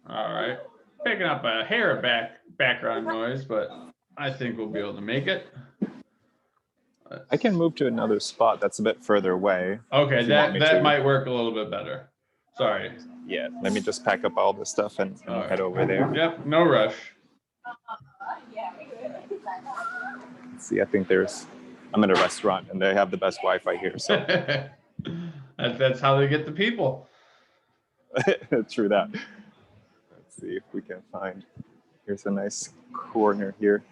All right. Picking up a hair background noise, but I think we'll be able to make it. I can move to another spot that's a bit further away. Okay, if you want me that to. might work a little bit better. Sorry. Yeah, let me just pack up all this stuff and we'll head over there. Yep, no rush. Let's see, I think I'm at a restaurant and they have the best Wi-Fi here, so that's how they get the people. True that. Let's see if we can find. Here's a nice corner here.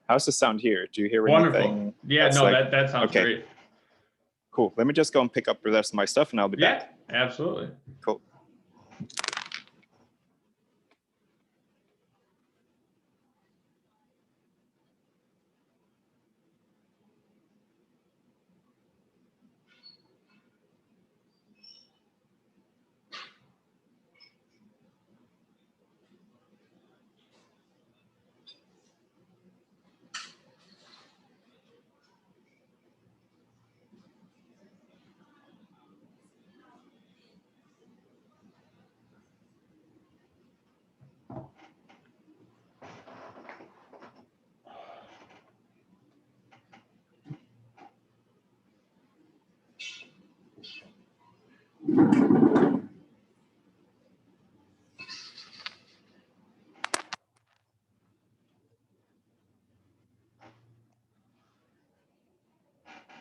How's the sound here? Do you hear Wonderful. anything? Yeah, no, like... that sounds great. Cool. Let me just go and pick up the rest of my stuff and I'll be back. Yeah, absolutely. Cool.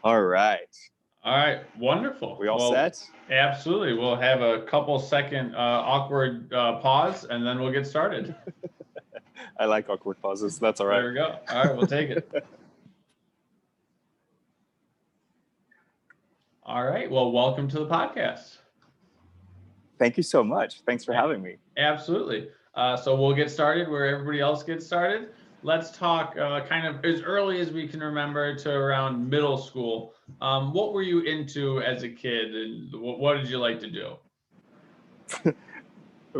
All right. All right, wonderful. We all set? Absolutely. We'll have a couple second awkward pause, and then we'll get started. I like awkward pauses. That's all right. There we go. All right, we'll take it. All right. Well, welcome to the podcast. Thank you so much. Thanks for having me. Absolutely. So we'll get started where everybody else gets started. Let's talk kind of as early as we can remember to around middle school. What were you into as a kid, and what did you like to do?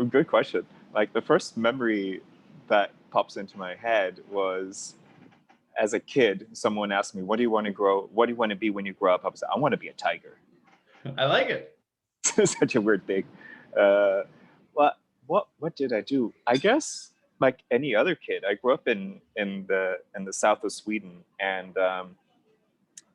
Good question. Like the first memory that pops into my head was as a kid, someone asked me, what do you want to be when you grow up? I was like, I want to be a tiger. I like it. Such a weird thing. What did I do? I guess like any other kid, I grew up in the south of Sweden, and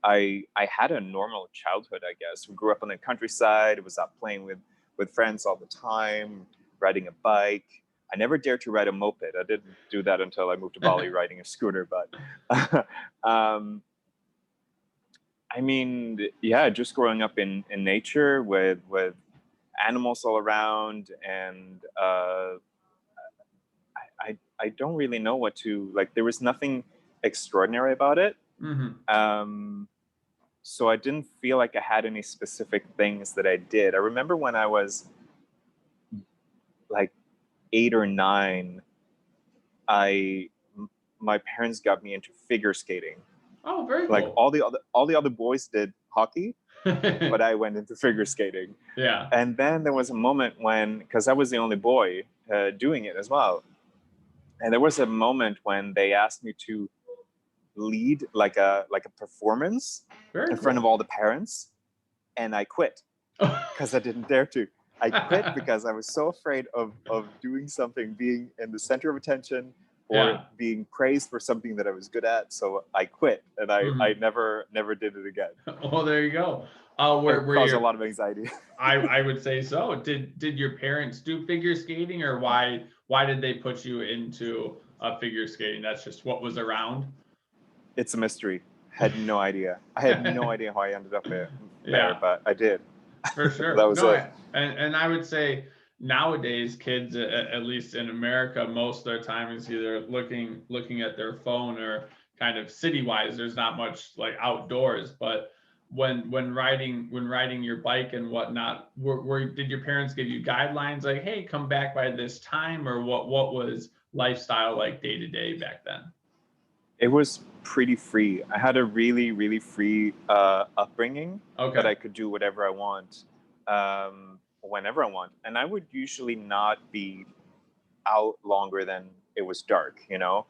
I had a normal childhood, I guess. We grew up on the countryside. It was out playing with friends all the time, riding a bike. I never dared to ride a moped. I didn't do that until I moved to Bali riding a scooter. But I mean, yeah, just growing up in nature with animals all around, and I don't really know what to like. There was nothing extraordinary about it. Mm-hmm. So I didn't feel like I had any specific things that I did. I remember when I was like 8 or 9, my parents got me into figure skating. Oh, very cool. Like all the other boys did hockey, but I went into figure skating. Yeah. And then there was a moment when, because I was the only boy doing it as well, and there was a moment when they asked me to lead like a performance in front of all the parents, and I quit because I didn't dare to. I quit because I was so afraid of doing something, being in the center of attention, or being praised for something that I was good at. So I quit, and I never did it again. Oh, there you go. It caused a lot of anxiety. I would say so. Did your parents do figure skating, or why did they put you into figure skating? That's just what was around. It's a mystery. I had no idea. I had no idea how I ended up there, but I did. For sure. That was it. And I would say nowadays, kids, at least in America, most of their time is either looking at their phone, or kind of city-wise, there's not much like outdoors. But when riding your bike and whatnot, did your parents give you guidelines like, hey, come back by this time, or what was lifestyle like day to day back then? It was pretty free. I had a really, really free upbringing that I could do whatever I want, whenever I want. And I would usually not be out longer than it was dark, you know?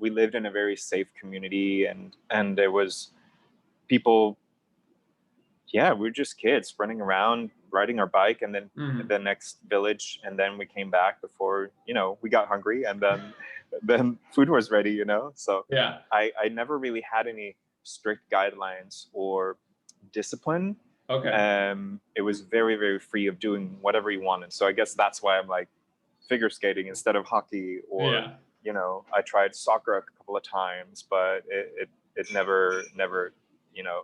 We lived in a very safe community, and there was people yeah, we were just kids running around, riding our bike, and then Mhm. the next village, and then we came back before, we got hungry, and then food was ready, So Yeah. I never really had any strict guidelines or discipline. Okay. It was very, very free of doing whatever you wanted. So I guess that's why I'm like figure skating instead of hockey, or Yeah. I tried soccer a couple of times, but it never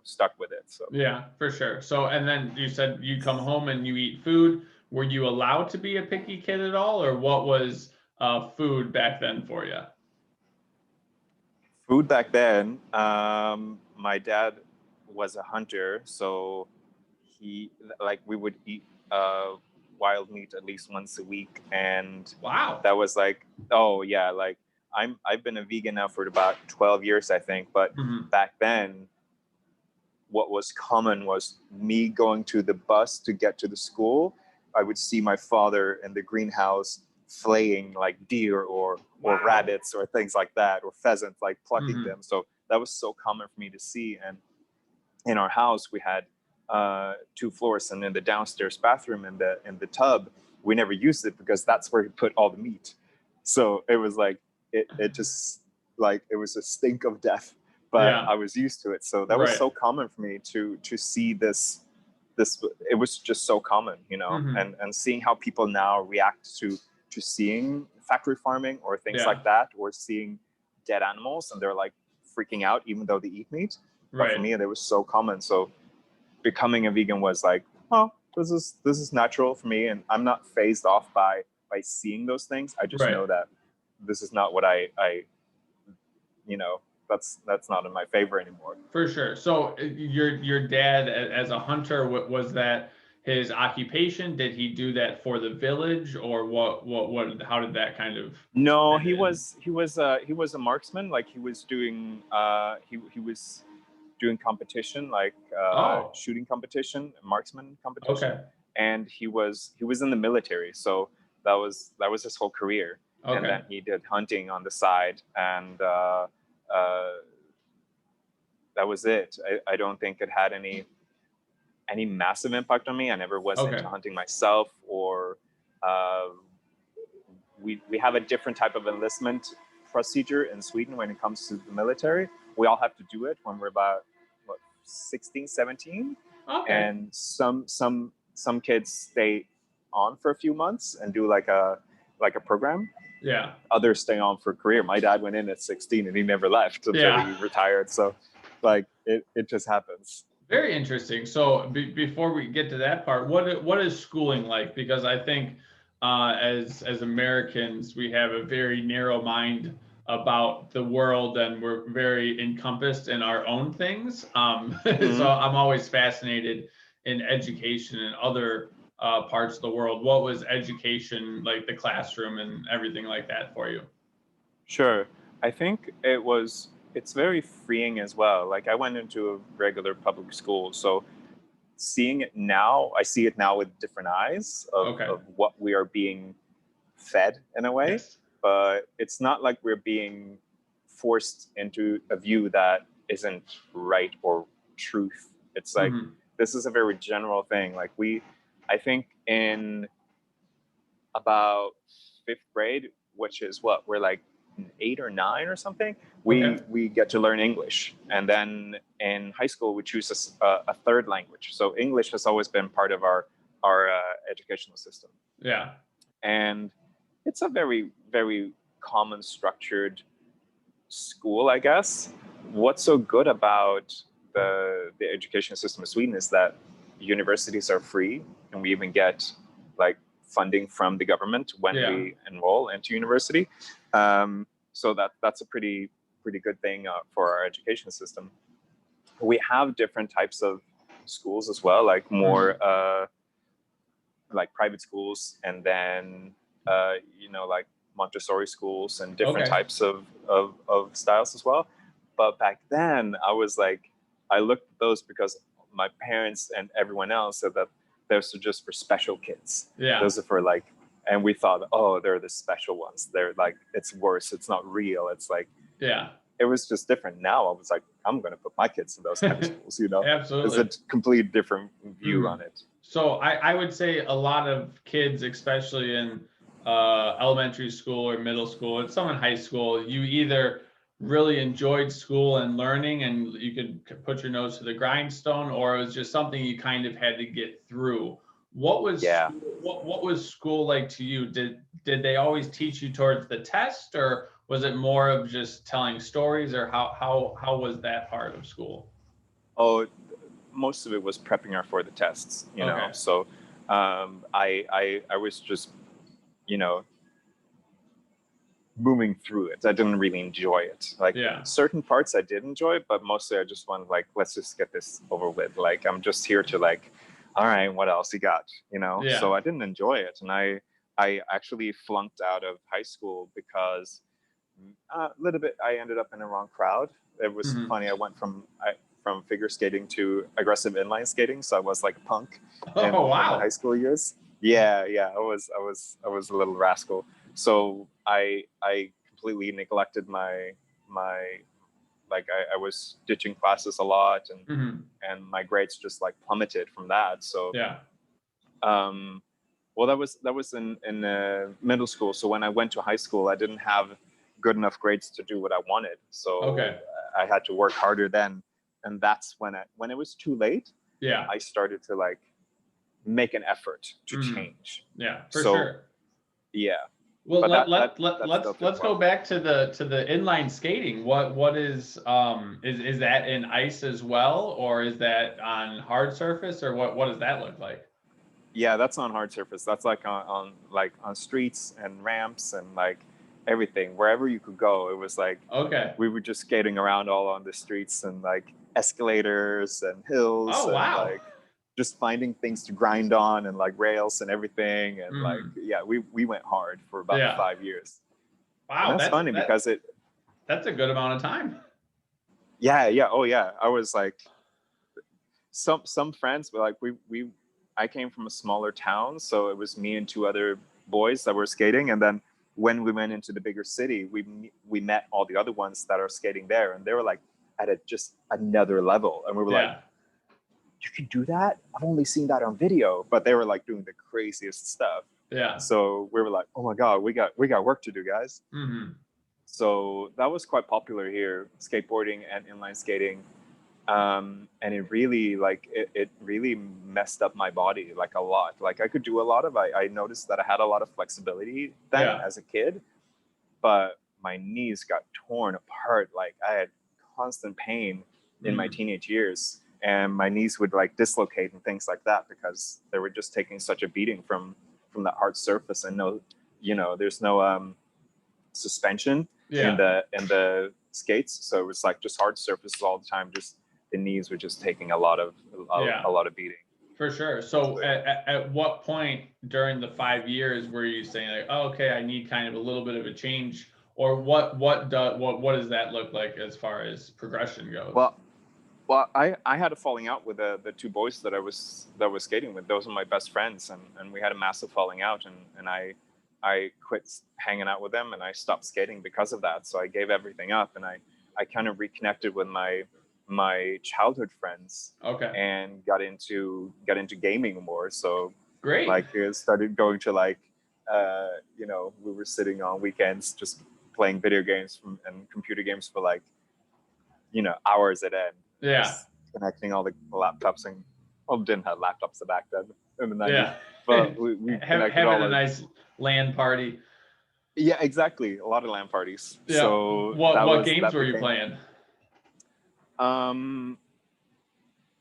stuck with it. So Yeah, for sure. So, and then you said you come home and you eat food. Were you allowed to be a picky kid at all, or what was food back then for you? food back then, my dad was a hunter, so he like we would eat wild meat at least once a week, and Wow. that was like, oh yeah, like I've been a vegan now for about 12 years, I think, but Hmm. back then what was common was me going to the bus to get to the school. I would see my father in the greenhouse flaying like deer or Wow. rabbits or things like that, or pheasants, like plucking Hmm. them. So that was so common for me to see. And in our house we had 2 floors, and in the downstairs bathroom, in the tub, we never used it because that's where we put all the meat. So it was like it just, like, it was a stink of death, but Yeah. I was used to it. So that was Right. so common for me to see this. It was just so common, Hmm. and seeing how people now react to seeing factory farming or things Yeah. like that, or seeing dead animals, and they're like freaking out even though they eat meat. But for Right. me, it was so common. So becoming a vegan was like, oh, this is natural for me, and I'm not phased off by seeing those things. I just Right. know that this is not what I you know that's not in my favor anymore. For sure. So your dad as a hunter, what was that his occupation? Did he do that for the village, or what how did that kind of No, fit he in? was he was he was a marksman. Like he was doing he was doing competition, like Oh, shooting competition, marksman competition, okay. and he was in the military. So that was his whole career. And Okay. then he did hunting on the side, and uh, that was it. I don't think it had any massive impact on me. I never was into Okay. hunting myself, or uh, we have a different type of enlistment procedure in Sweden when it comes to the military. We all have to do it when we're about, what, 16, 17, Okay. and some kids stay on for a few months and do like a program. Yeah. Others stay on for a career. My dad went in at 16 and he never left until Yeah. he retired. So like it just happens. Very interesting. So before we get to that part, what is schooling like? Because I think as Americans, we have a very narrow mind about the world, and we're very encompassed in our own things. So Mm-hmm. I'm always fascinated in education and other parts of the world. What was education like, the classroom and everything like that for you? Sure. I think it's very freeing as well. Like I went into a regular public school, so seeing it now, I see it now with different eyes Okay. of what we are being fed in a way. Yes. But it's not like we're being forced into a view that isn't right or truth. It's like Hmm. this is a very general thing. Like I think in about fifth grade, which is what we're like 8 or 9 or something, Okay. we get to learn English, and then in high school we choose a third language. So English has always been part of our educational system, Yeah. and it's a very, very common structured school, I guess. What's so good about the education system of Sweden is that universities are free, and we even get like funding from the government when Yeah. we enroll into university. So that's a pretty good thing for our education system. We have different types of schools as well, like more Hmm. like private schools, and then like Montessori schools and different Okay. types of styles as well. But back then I was like, I looked at those because my parents and everyone else said that those are just for special kids. Yeah. Those are for like, and we thought, oh, they're the special ones. They're like, it's worse. It's not real. It's like, Yeah. it was just different. Now I was like, I'm going to put my kids in those kind of schools, you know. Absolutely. It's a completely different view on it. So I would say a lot of kids, especially in elementary school or middle school, and some in high school, you either really enjoyed school and learning and you could put your nose to the grindstone, or it was just something you kind of had to get through. What was what was school like to you? Did they always teach you towards the test, or was it more of just telling stories, or how was that part of school? Oh, most of it was prepping her for the tests, you know. So I was just, you know, moving through it. I didn't really enjoy it. Like certain parts I did enjoy, but mostly I just wanted, like, let's just get this over with. Like, I'm just here to, like, all right, what else you got, you know? So I didn't enjoy it. And I actually flunked out of high school because a little bit, I ended up in the wrong crowd. It was funny. I went from figure skating to aggressive inline skating. So I was like a punk in my high school years. Yeah. I was a little rascal. So I completely neglected my like I was ditching classes a lot, and my grades just like plummeted from that. So well, that was in middle school. So when I went to high school, I didn't have good enough grades to do what I wanted. So I had to work harder then, and that's when it was too late. I started to like make an effort to change. For sure. Well, let's go back to the inline skating. What is that in ice as well, or is that on hard surface, or what does that look like? Yeah, that's on hard surface. That's like on streets and ramps and like everything. Wherever you could go, it was like we were just skating around all on the streets and like escalators and hills and like just finding things to grind on and like rails and everything. And like, we went hard for about 5 years. Wow. And that's funny because that's a good amount of time. Yeah. Oh yeah. I was like, some friends were like, I came from a smaller town. So it was me and two other boys that were skating. And then when we went into the bigger city, we met all the other ones that are skating there. And they were like at just another level. And we were like, you can do that? I've only seen that on video, but they were like doing the craziest stuff. So we were like, oh my God, we got work to do, guys. So that was quite popular here, skateboarding and inline skating. And it really it really messed up my body like a lot. Like I could do a lot of, I noticed that I had a lot of flexibility then as a kid, but my knees got torn apart. Like I had constant pain in my teenage years. And my knees would like dislocate and things like that because they were just taking such a beating from that hard surface, and there's no suspension in the skates, so it was like just hard surfaces all the time. Just the knees were just taking a lot of beating. For sure. So at what point during the 5 years were you saying like, oh, okay, I need kind of a little bit of a change, or what does that look like as far as progression goes? Well, I had a falling out with the two boys that I was skating with. Those were my best friends, and we had a massive falling out, and I quit hanging out with them, and I stopped skating because of that. So I gave everything up, and I kind of reconnected with my childhood friends, and got into gaming more. So like started going to like we were sitting on weekends just playing video games and computer games for like hours at end. Just connecting all the laptops, and didn't have laptops back then in the 90s. But we having a nice LAN party. Yeah, exactly. A lot of LAN parties. Yeah. So what games were you playing?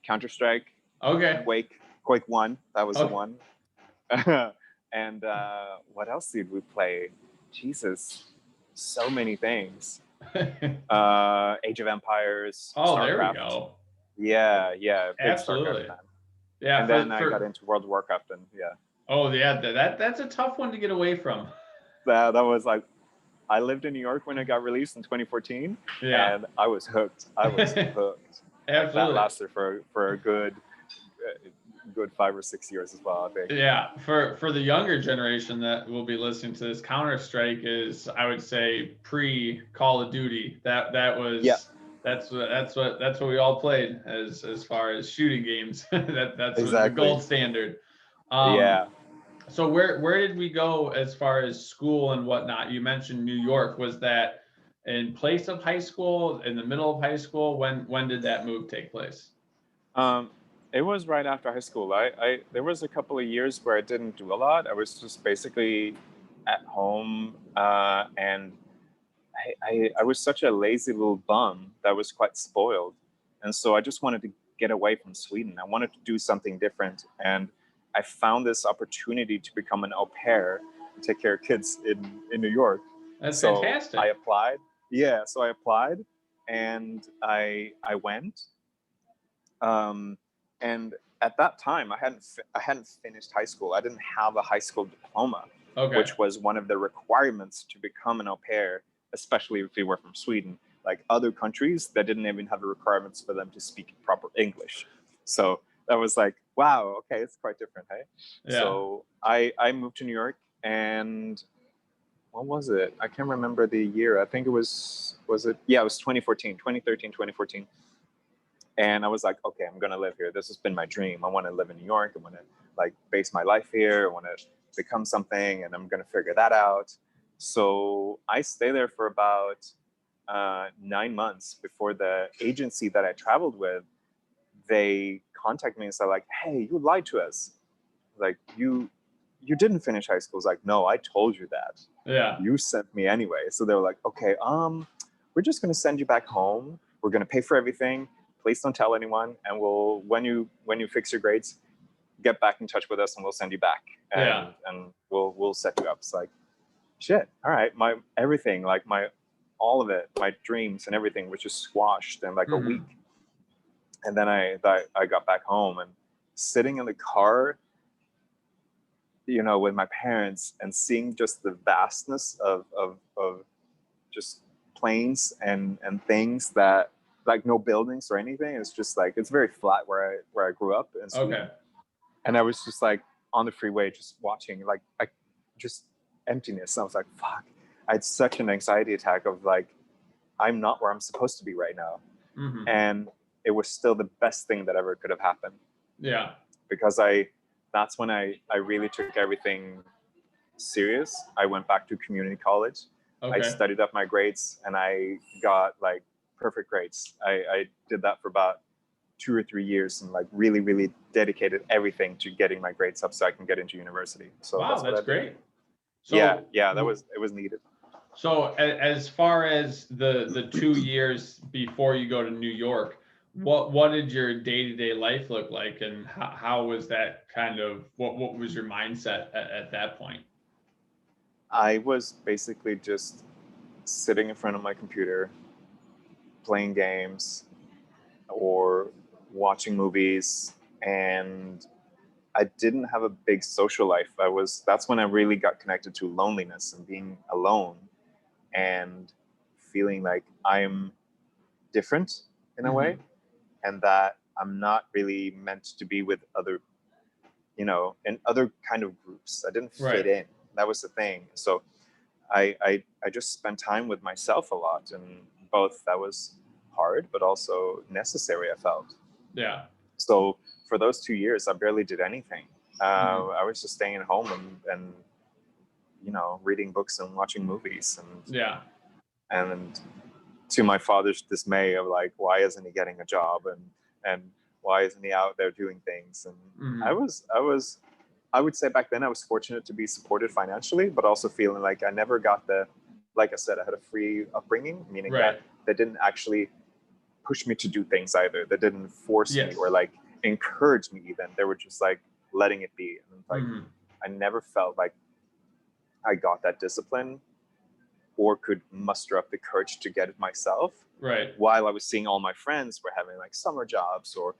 Counter-Strike. Quake 1. That was the one. And what else did we play? Jesus, so many things. Age of Empires. Oh, StarCraft. There we go. Yeah. Big Absolutely. StarCraft fan. Yeah. And then I got into World of Warcraft, and Oh yeah, that's a tough one to get away from. That was like, I lived in New York when it got released in 2014, and I was hooked. Absolutely. Like, that lasted for a good good 5 or 6 years as well, I think. Yeah, for the younger generation that will be listening to this, Counter-Strike is, I would say, pre Call of Duty. That was Yeah, that's what we all played as far as shooting games. That's what the exactly. gold standard. Yeah. So where did we go as far as school and whatnot? You mentioned New York. Was that in place of high school, in the middle of high school? When did that move take place? Um, it was right after high school. There was a couple of years where I didn't do a lot. I was just basically at home, and I was such a lazy little bum that was quite spoiled. And so I just wanted to get away from Sweden. I wanted to do something different. And I found this opportunity to become an au pair, take care of kids in New York. That's So fantastic. I applied. Yeah, so I applied and I went. And at that time, I hadn't finished high school. I didn't have a high school diploma, Okay. which was one of the requirements to become an au pair, especially if you were from Sweden. Like other countries, that didn't even have the requirements for them to speak proper English. So that was like, wow, okay, it's quite different, hey? Yeah. So I moved to New York, and what was it? I can't remember the year. I think it was it? Yeah, it was 2014, 2013, 2014. And I was like, okay, I'm going to live here. This has been my dream. I want to live in New York. I want to like base my life here. I want to become something, and I'm going to figure that out. So I stayed there for about 9 months before the agency that I traveled with, they contacted me and said like, hey, you lied to us. Like you didn't finish high school. I was like, no, I told you that. Yeah. You sent me anyway. So they were like, okay, we're just going to send you back home. We're going to pay for everything. Please don't tell anyone. And we'll, when you fix your grades, get back in touch with us and we'll send you back. And we'll set you up. It's like, shit. All right. My everything, like all of it, my dreams and everything was just squashed in like a week. And then I got back home and sitting in the car, you know, with my parents and seeing just the vastness of just plains and things that, like no buildings or anything. It's just like, it's very flat where I grew up in Sweden. Okay. And I was just like on the freeway, just watching, like, just emptiness. I was like, fuck. I had such an anxiety attack of like, I'm not where I'm supposed to be right now. Mm-hmm. And it was still the best thing that ever could have happened. Yeah. Because that's when I really took everything serious. I went back to community college. Okay. I studied up my grades and I got like perfect grades. I did that for about 2 or 3 years and like really, really dedicated everything to getting my grades up so I can get into university. So wow, that's great. So, yeah, it was needed. So as far as the 2 years before you go to New York, what did your day-to-day life look like, and how was that kind of, what was your mindset at that point? I was basically just sitting in front of my computer, playing games or watching movies, and I didn't have a big social life. That's when I really got connected to loneliness and being alone and feeling like I'm different in a way, and that I'm not really meant to be with other, you know, in other kind of groups. I didn't fit in. That was the thing. So I just spent time with myself a lot, and both that was hard, but also necessary, I felt. Yeah. So for those 2 years, I barely did anything. I was just staying at home and you know, reading books and watching movies, and to my father's dismay of like, why isn't he getting a job, and why isn't he out there doing things? And I would say back then I was fortunate to be supported financially, but also feeling like I never got like I said, I had a free upbringing, meaning that they didn't actually push me to do things either. They didn't force me or like encourage me even. They were just like letting it be. And like, I never felt like I got that discipline or could muster up the courage to get it myself. Right. While I was seeing all my friends were having like summer jobs or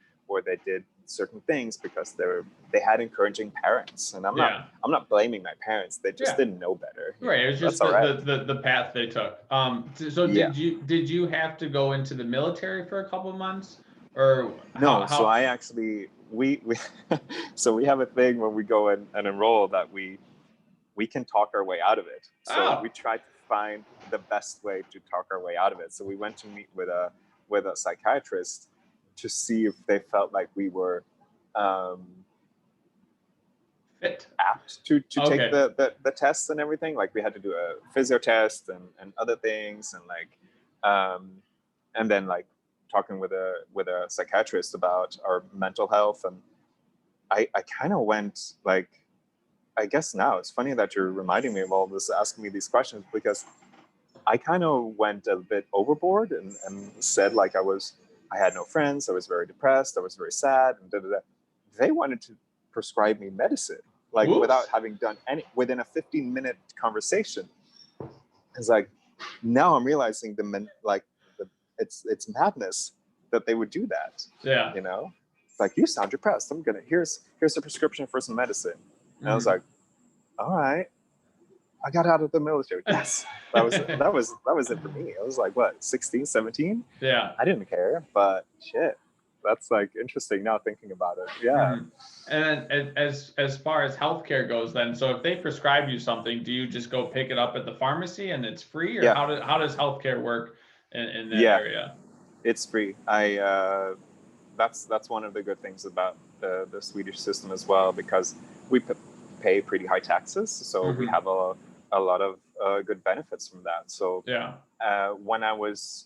they did certain things because they had encouraging parents. And I'm not blaming my parents. They just didn't know better. Right. It was just the path they took. So did you have to go into the military for a couple of months, or no? So I actually we so we have a thing when we go and enroll that we can talk our way out of it. So we try to find the best way to talk our way out of it. So we went to meet with a psychiatrist to see if they felt like we were Fit. apt to take the tests and everything. Like we had to do a physio test and other things, and like and then like talking with a psychiatrist about our mental health. And I kind of went like, I guess now it's funny that you're reminding me of all this, asking me these questions, because I kind of went a bit overboard and said like I had no friends, I was very depressed, I was very sad, and They wanted to prescribe me medicine, like without having done within a 15-minute conversation. It's like, now I'm realizing it's madness that they would do that. Yeah. You know, it's like, you sound depressed. Here's a prescription for some medicine. And I was like, all right. I got out of the military. Yes. That was it for me. I was like, what, 16, 17? Yeah. I didn't care, but shit. That's like interesting now thinking about it. Yeah. And as far as healthcare goes, then, so if they prescribe you something, do you just go pick it up at the pharmacy and it's free, or how does healthcare work in that area? It's free. That's one of the good things about the Swedish system as well, because we pay pretty high taxes, so we have a lot of good benefits from that. So when I was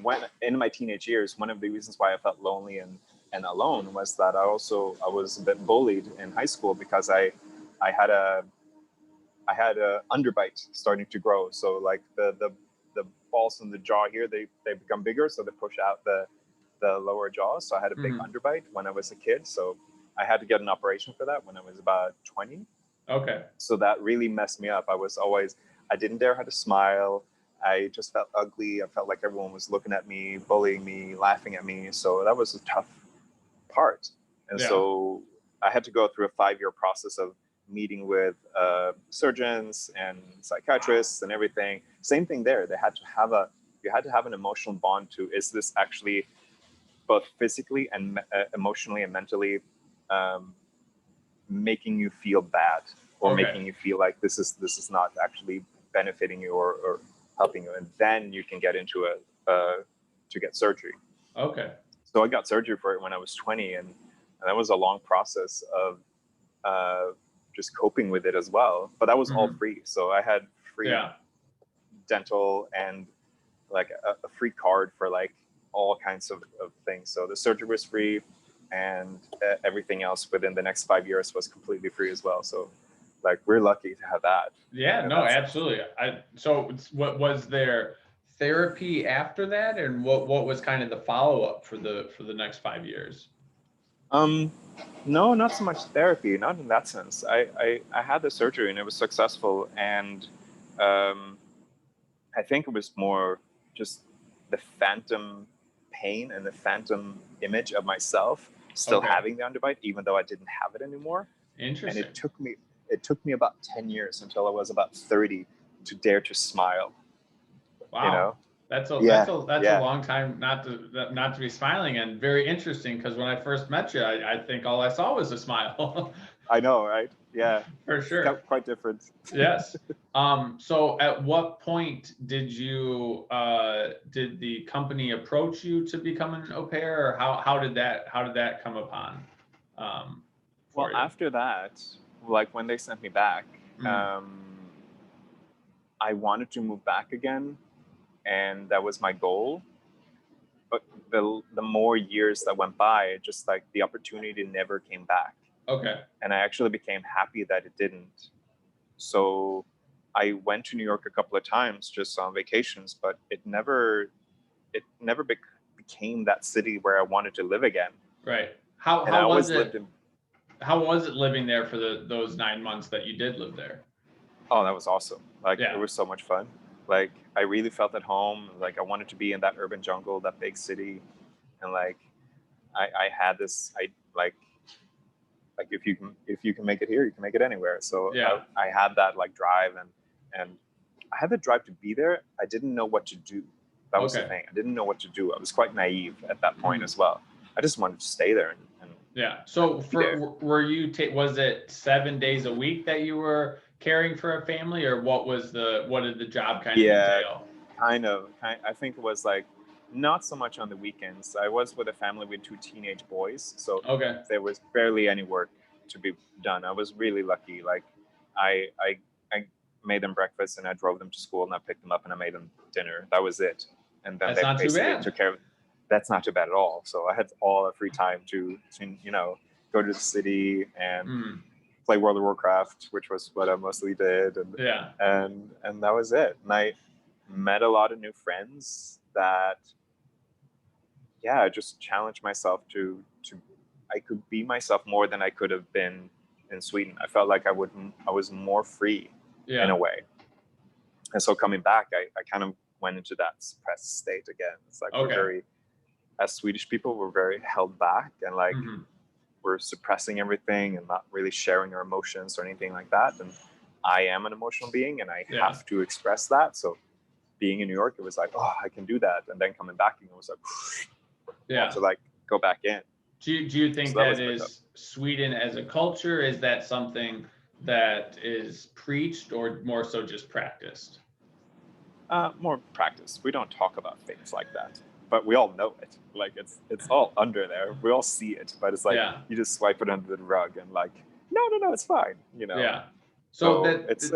when in my teenage years, one of the reasons why I felt lonely and alone was that I was a bit bullied in high school, because I had a underbite starting to grow. So like the balls in the jaw here, they become bigger, so they push out the lower jaw. So I had a big underbite when I was a kid. So I had to get an operation for that when I was about 20. Okay. So that really messed me up. I didn't dare how to smile. I just felt ugly. I felt like everyone was looking at me, bullying me, laughing at me. So that was a tough part. And so I had to go through a 5-year process of meeting with surgeons and psychiatrists and everything. Same thing there. You had to have an emotional bond to, is this actually both physically and emotionally and mentally making you feel bad, or making you feel like this is not actually benefiting you or helping you, and then you can get into to get surgery. Okay. So I got surgery for it when I was 20, and that was a long process of just coping with it as well. But that was all free. So I had free dental and like a free card for like all kinds of things. So the surgery was free, and everything else within the next 5 years was completely free as well. So like, we're lucky to have that. Yeah, no, absolutely. So what was there therapy after that, and what was kind of the follow-up for the next 5 years? No, not so much therapy, not in that sense. I had the surgery and it was successful, and I think it was more just the phantom pain and the phantom image of myself still having the underbite, even though I didn't have it anymore. Interesting. And it took me about 10 years until I was about 30 to dare to smile. Wow. You know? That's a long time not to be smiling, and very interesting, because when I first met you, I think all I saw was a smile. I know, right? Yeah. For sure. It's quite different. Yes. So at what point did the company approach you to become an au pair, or how did that come upon? Well, after that, like when they sent me back, I wanted to move back again, and that was my goal. But the more years that went by, just like the opportunity never came back. Okay. And I actually became happy that it didn't. So I went to New York a couple of times just on vacations, but it never became that city where I wanted to live again. Right. How was it living there for those 9 months that you did live there? Oh, that was awesome. Like, it was so much fun. Like, I really felt at home. Like, I wanted to be in that urban jungle, that big city. And like, I had this, like if you can make it here, you can make it anywhere. So I had that like drive, and I had the drive to be there. I didn't know what to do. That was the thing. I didn't know what to do. I was quite naive at that point as well. I just wanted to stay there and Yeah. So be there. were you was it 7 days a week that you were caring for a family, or what did the job kind of Yeah, entail? I think it was like not so much on the weekends. I was with a family with two teenage boys, so Okay. there was barely any work to be done. I was really lucky. Like I made them breakfast and I drove them to school and I picked them up and I made them dinner. That was it. And then That's they not too basically bad. took care of. That's not too bad at all. So I had all the free time to go to the city and Mm, play World of Warcraft, which was what I mostly did, yeah. and that was it. And I met a lot of new friends that, yeah, I just challenged myself to I could be myself more than I could have been in Sweden. I felt like I was more free in a Yeah. way. And so coming back, I kind of went into that suppressed state again. It's like Okay. as Swedish people, we're very held back and like Hmm. we're suppressing everything and not really sharing our emotions or anything like that. And I am an emotional being and I Yeah. have to express that. So being in New York, it was like, oh, I can do that. And then coming back, it was like, Yeah. to like go back in. Do you think So that that was a bit tough. is Sweden as a culture? Is that something that is preached or more so just practiced? More practice. We don't talk about things like that, but we all know it. Like it's all under there. We all see it, but it's like Yeah. you just swipe it under the rug and like, no, it's fine. Yeah. So So it's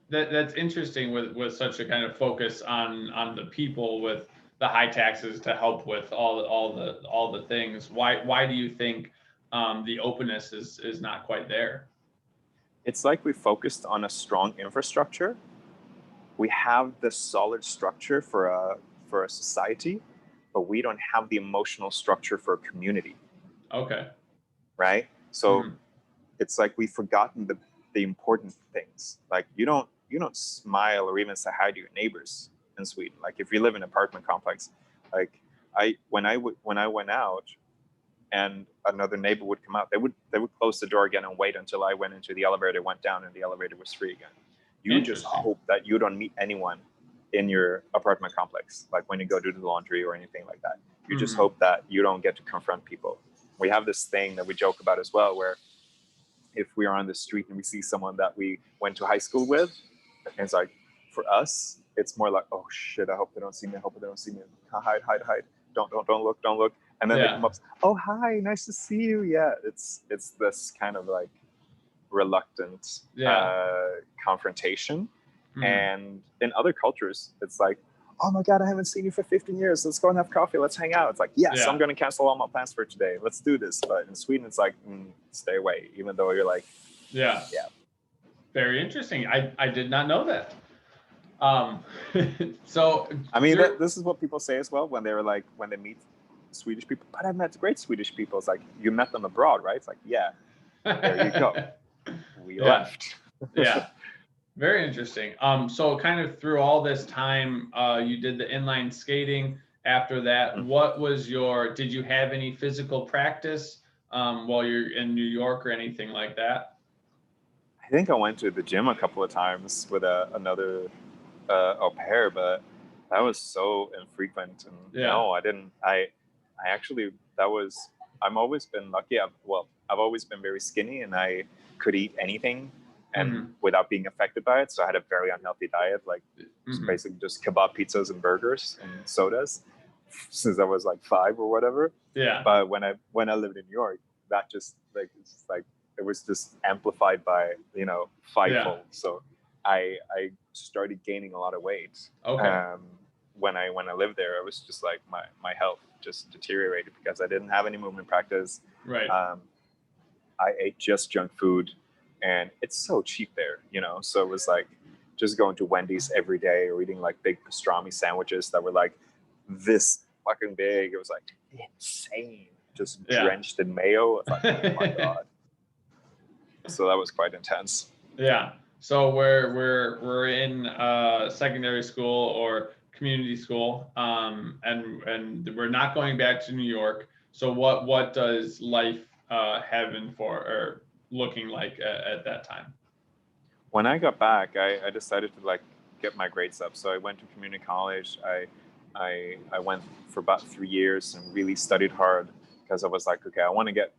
that's interesting with such a kind of focus on the people with the high taxes to help with all the things. Why do you think the openness is not quite there? it's like we focused on a strong infrastructure. We have the solid structure for a society, but we don't have the emotional structure for a community, Okay. right? So Mhm. it's like we've forgotten the important things. Like you don't smile or even say hi to your neighbors in Sweden. Like if you live in an apartment complex, like when I went out and another neighbor would come out, they would close the door again and wait until I went into the elevator, went down, and the elevator was free again. You just Interesting. hope that you don't meet anyone in your apartment complex, like when you go do the laundry or anything like that. You just Mhm. hope that you don't get to confront people. We have this thing that we joke about as well, where if we are on the street and we see someone that we went to high school with, and it's like, for us, it's more like, oh shit, I hope they don't see me. I hope they don't see me. Hide. Don't look. And then they come Yeah. up, oh hi, nice to see you. Yeah, it's this kind of like reluctant Yeah. confrontation. Mhm. And in other cultures, it's like, oh my God, I haven't seen you for 15 years. Let's go and have coffee. Let's hang out. It's like, yes, I'm Yeah. going to cancel all my plans for today. Let's do this. But in Sweden, it's like, stay away, even though you're like, Yeah. yeah. Very interesting. I did not know that. Um, so I mean, you're this is what people say as well when they're like, when they meet Swedish people. But I've met great Swedish people. It's like, you met them abroad, right? It's like, yeah, there you go. We yeah, left. yeah. Very interesting. So kind of through all this time, you did the inline skating. After that, did you have any physical practice while you're in New York or anything like that? I think I went to the gym a couple of times with another au pair, but that was so infrequent. And Yeah. no, I didn't. I actually, that was, I'm always been lucky. I've always been very skinny and I could eat anything and Hmm. without being affected by it. So I had a very unhealthy diet, like Hmm. basically just kebab pizzas and burgers and sodas since I was like 5 or whatever. Yeah. But when I lived in New York, that just like, it's just like, it was just amplified by, Yeah. fivefold. So I started gaining a lot of weight. Okay. Um, when I lived there, it was just like my health just deteriorated because I didn't have any movement practice. Right. I ate just junk food, and it's so cheap there, So it was like just going to Wendy's every day or eating like big pastrami sandwiches that were like this fucking big. It was like insane, just Yeah. drenched in mayo. It's like, oh my God. So that was quite intense. Yeah. So we're in secondary school or community school, and we're not going back to New York. So what does life have in for or looking like at that time? When I got back, I decided to like get my grades up. So I went to community college. I went for about 3 years and really studied hard, because I was like, okay, I want to get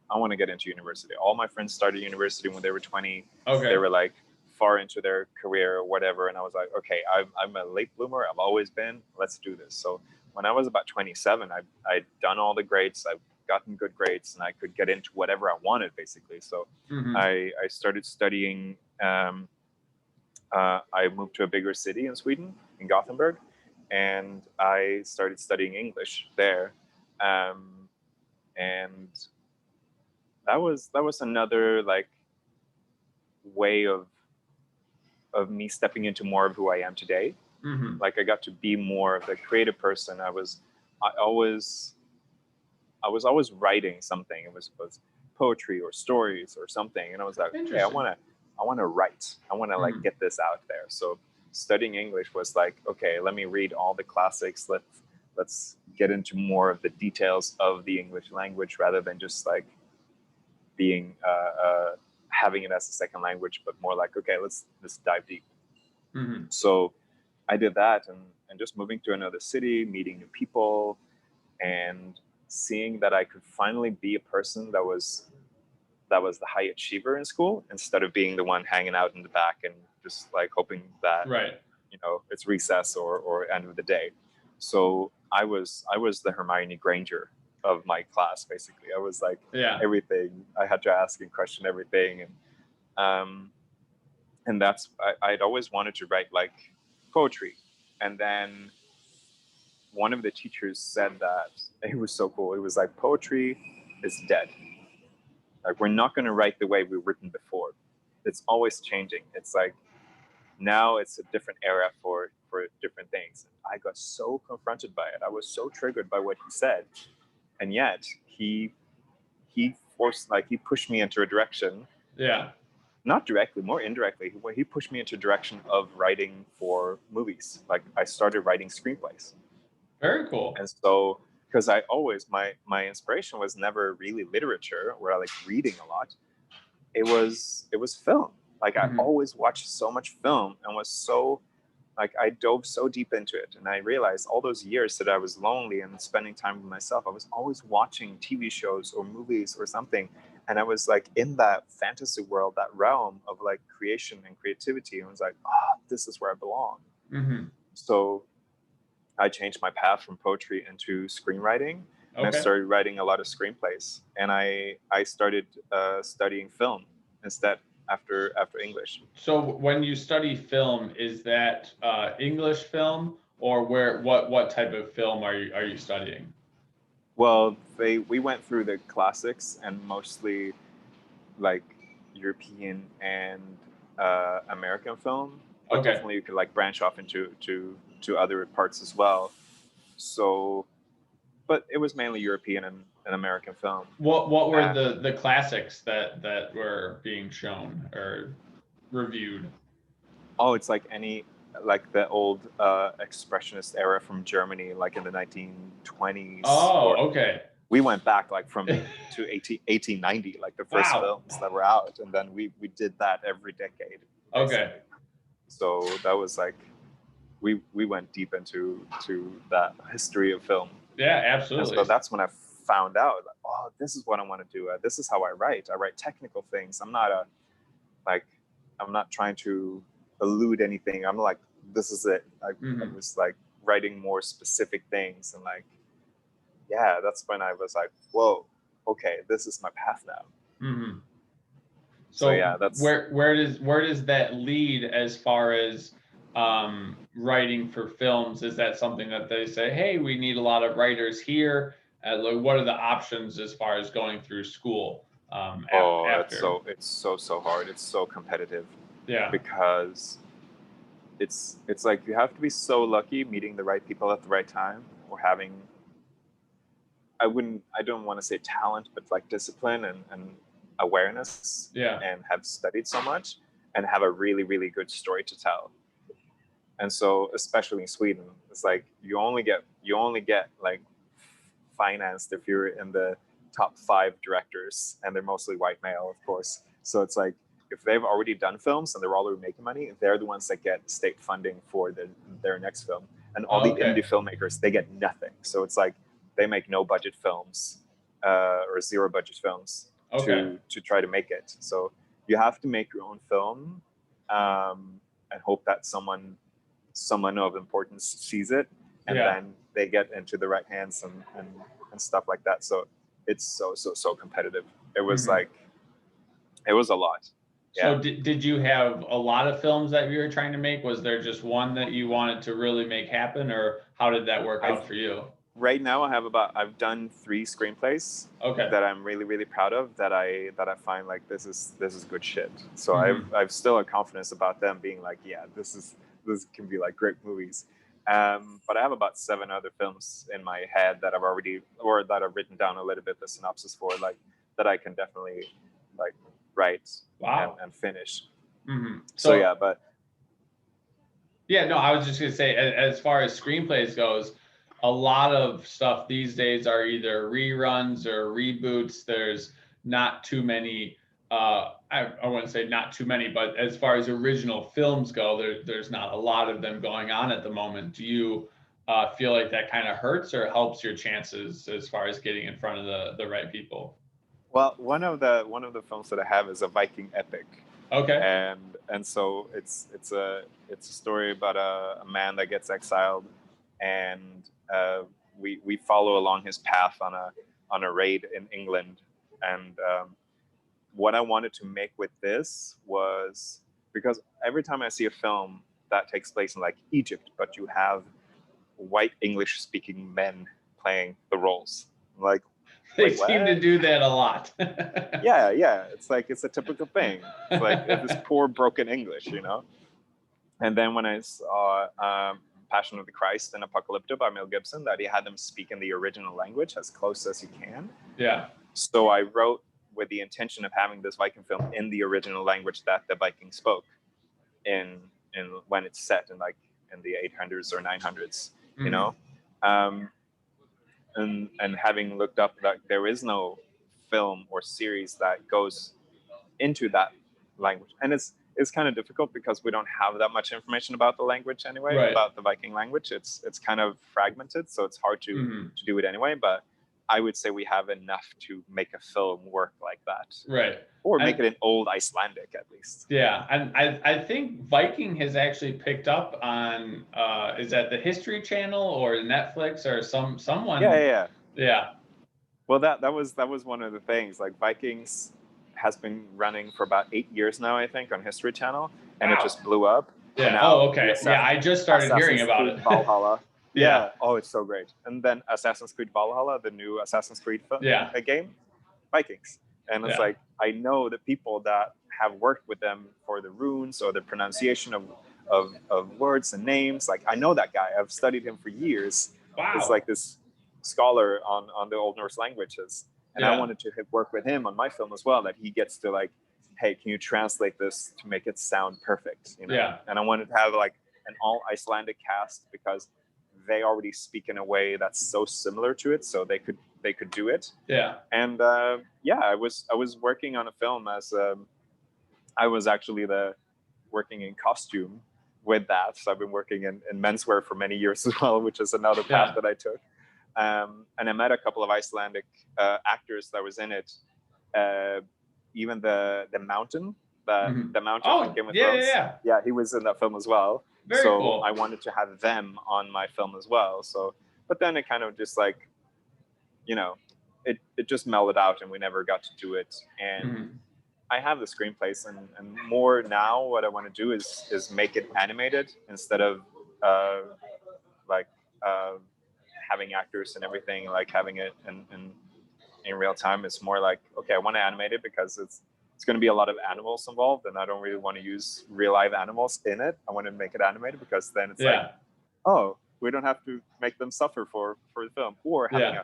into university. All my friends started university when they were 20. Okay. They were like far into their career or whatever, and I was like, okay, I'm a late bloomer. I've always been. Let's do this. So when I was about 27, I'd done all the grades. I've gotten good grades, and I could get into whatever I wanted, basically. So I started studying. I moved to a bigger city in Sweden, in Gothenburg, and I started studying English there. And that was another like way of me stepping into more of who I am today. Like I got to be more of the creative person. I was always writing something. It was poetry or stories or something, and I was like, okay, I want to write. I want to like get this out there. So studying English was like, okay, let me read all the classics. Let's get into more of the details of the English language rather than just like being having it as a second language, but more like, okay, let's dive deep. So I did that, and just moving to another city, meeting new people, and seeing that I could finally be a person that was the high achiever in school instead of being the one hanging out in the back and just like hoping that it's recess or end of the day. So I was the Hermione Granger of my class, basically. I was like everything. I had to ask and question everything, and that's I'd always wanted to write like poetry. And then one of the teachers said that it was so cool. It was like, poetry is dead. Like, we're not going to write the way we've written before. It's always changing. It's like now it's a different era for different things. I got so confronted by it. I was so triggered by what he said, and yet he pushed me into a direction. Yeah. Not directly, more indirectly. He pushed me into a direction of writing for movies. Like I started writing screenplays. Very cool. And so, because I always my inspiration was never really literature, where I like reading a lot. It was film. Like I always watched so much film and was so like I dove so deep into it, and I realized all those years that I was lonely and spending time with myself, I was always watching TV shows or movies or something, and I was like in that fantasy world, that realm of like creation and creativity, and I was like, oh, this is where I belong. So I changed my path from poetry into screenwriting, and I started writing a lot of screenplays, and I started studying film instead after English. So when you study film, is that English film, or what type of film are you studying? Well, we went through the classics and mostly like European and American film, but definitely you could like branch off into to other parts as well. So, but it was mainly European and American film. What were the classics that were being shown or reviewed? Oh, it's like the old expressionist era from Germany, like in the 1920s. Oh, okay. We went back like to 1890, like the first films that were out, and then we did that every decade. Basically. Okay. So that was like we went deep into that history of film. Yeah, absolutely. And so that's when I found out, like, oh, this is what I want to do. This is how I write. I write technical things. I'm not trying to elude anything. I'm like, this is it. I was like writing more specific things, and like, yeah, that's when I was like, whoa, okay, this is my path now. So yeah, that's where does that lead as far as writing for films? Is that something that they say, hey, we need a lot of writers here? What are the options as far as going through school? After? It's so hard. It's so competitive. Yeah. Because it's like you have to be so lucky meeting the right people at the right time, or having I don't want to say talent, but like discipline and awareness. Yeah. And have studied so much and have a really, really good story to tell. And so, especially in Sweden, it's like you only get like financed if you're in the top 5 directors, and they're mostly white male, of course. So it's like if they've already done films and they're already making money, they're the ones that get state funding for their next film. And all the indie filmmakers, they get nothing. So it's like they make no budget films, or zero budget films Okay. to try to make it. So you have to make your own film, and hope that someone of importance sees it, and Yeah. then they get into the right hands and stuff like that. So it's so competitive. It was Mhm. like, it was a lot. So Yeah. did you have a lot of films that you were trying to make? Was there just one that you wanted to really make happen, or how did that work I've out for you? Right now I've done 3 screenplays Okay. that I'm really proud of, that I find like this is good shit. So Mhm. I've still a confidence about them being like, yeah, this can be like great movies. But I have about 7 other films in my head that I've already, or that I've written down a little bit the synopsis for, like, that I can definitely like write Wow. and finish. Mhm. So yeah, but Yeah, no, I was just gonna say, as far as screenplays goes, a lot of stuff these days are either reruns or reboots. There's not too many. I wouldn't say not too many, but as far as original films go, there's not a lot of them going on at the moment. Do you feel like that kind of hurts or helps your chances as far as getting in front of the right people? well, one of the films that I have is a Viking epic. Okay. And so it's a story about a man that gets exiled, and we follow along his path on a raid in England. And what I wanted to make with this was, because every time I see a film that takes place in like Egypt, but you have white English speaking men playing the roles, I'm like, They wait, seem to what? do that a lot. Yeah, it's like, it's a typical thing. It's like this poor broken English, you know. And then when I saw Passion of the Christ and Apocalypto by Mel Gibson, that he had them speak in the original language as close as you can. Yeah. So I wrote with the intention of having this Viking film in the original language that the Vikings spoke in when it's set in like in the 800s or 900s, you Mhm. know. Um, and having looked up that there is no film or series that goes into that language, and it's kind of difficult because we don't have that much information about the language anyway, Right. about the Viking language. It's kind of fragmented, so it's hard to Mhm. do it anyway. But I would say we have enough to make a film work like that, Right. or make And it in old Icelandic at least. yeah, and I think Viking has actually picked up on is that the History Channel or Netflix or someone. Yeah. Yeah. Well, that was one of the things. Like, Vikings has been running for about 8 years now, I think, on History Channel, and it Wow. just blew up. And Yeah. now Oh, okay. the Yeah, I just started hearing Assassin's about Creed it. Valhalla. Yeah. Yeah. Oh, it's so great. And then Assassin's Creed Valhalla, the new Assassin's Creed Yeah. game, Vikings. And it's Yeah. like, I know the people that have worked with them for the runes or the pronunciation of words and names. Like, I know that guy. I've studied him for years. It's Wow. like this scholar on the Old Norse languages. And I Yeah. wanted to work with him on my film as well, that he gets to like, hey, can you translate this to make it sound perfect? You know? Yeah. And I wanted to have like an all Icelandic cast, because they already speak in a way that's so similar to it, so they could do it. Yeah. And yeah, I was working on a film as I was actually working in costume with that. So I've been working in menswear for many years as well, which is another path Yeah. that I took. And I met a couple of Icelandic actors that was in it. Even the mountain, Mhm. the mountain Oh, in Game of yeah, Thrones. yeah. Yeah, he was in that film as well. Very So cool. I wanted to have them on my film as well. So, but then it kind of just like, you know, it just melded out, and we never got to do it. And Mhm. I have the screenplays, and more now what I want to do is make it animated instead of uh, like uh, having actors and everything, like having it in real time. It's more like, okay, I want to animate it because it's going to be a lot of animals involved, and I don't really want to use real live animals in it. I want to make it animated, because then it's like, Yeah. oh, we don't have to make them suffer for the film, or having Yeah.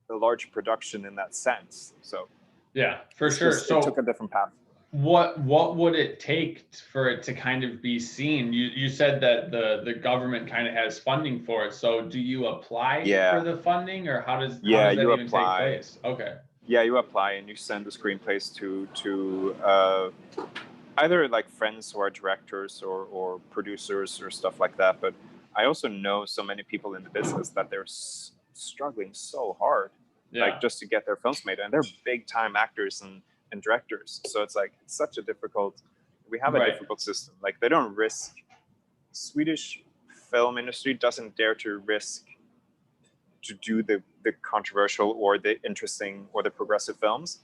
a large production in that sense. So Yeah, for sure. it took So a different path. what would it take for it to kind of be seen? You said that the government kind of has funding for it. So do you apply for Yeah, the funding, or how yeah, does that you even take apply. place? Okay. Yeah, you apply and you send the screenplays to either like friends who are directors or producers or stuff like that. But I also know so many people in the business that they're struggling so hard Yeah. like just to get their films made, and they're big time actors and directors. So it's like it's such a difficult. We have a Right. difficult system. Like they don't risk. Swedish film industry doesn't dare to risk to do the controversial or the interesting or the progressive films.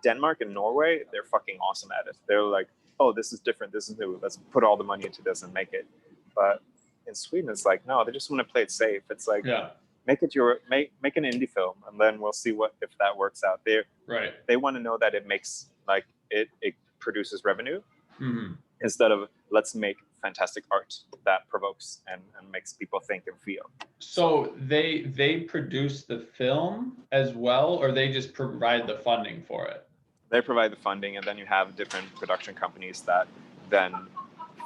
Denmark and Norway, they're fucking awesome at it. They're like, oh, this is different, this is new. Let's put all the money into this and make it. But in Sweden, it's like, no, they just want to play it safe. It's like, Yeah. make an indie film, and then we'll see what if that works out. They want to know that it makes like it produces revenue instead of let's make fantastic art that provokes and makes people think and feel. So they produce the film as well, or they just provide the funding for it? They provide the funding, and then you have different production companies that then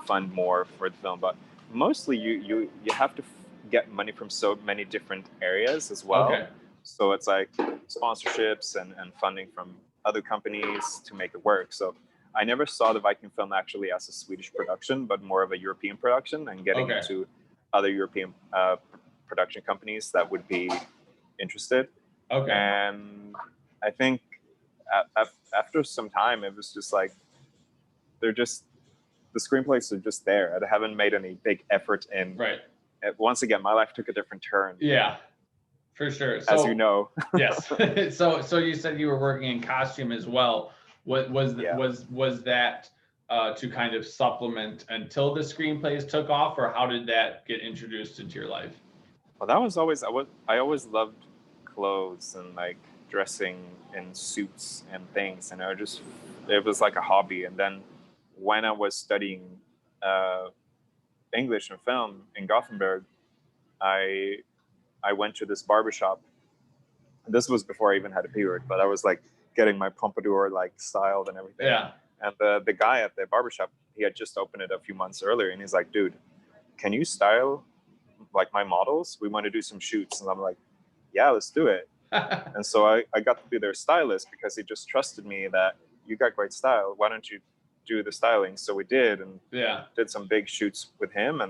fund more for the film. But mostly you have to get money from so many different areas as well. Okay. So it's like sponsorships and funding from other companies to make it work. So I never saw the Viking film actually as a Swedish production, but more of a European production, and getting into other European production companies that would be interested. Okay. And I think after some time, it was just like, the screenplays are just there. I haven't made any big effort in. Right. Once again, my life took a different turn. Yeah, for sure. So, as you know. Yes. So you said you were working in costume as well. What was that to kind of supplement until the screenplays took off, or how did that get introduced into your life? Well, that was always I always loved clothes and like dressing in suits and things, and it was like a hobby. And then when I was studying English and film in Gothenburg, I went to this barbershop. This was before I even had a beard, but I was like getting my pompadour like styled and everything. Yeah. And the guy at the barbershop, he had just opened it a few months earlier, and he's like, dude, can you style like my models? We want to do some shoots. And I'm like, yeah, let's do it. And so I got to be their stylist because he just trusted me that you got great style. Why don't you do the styling? So we did, and did some big shoots with him.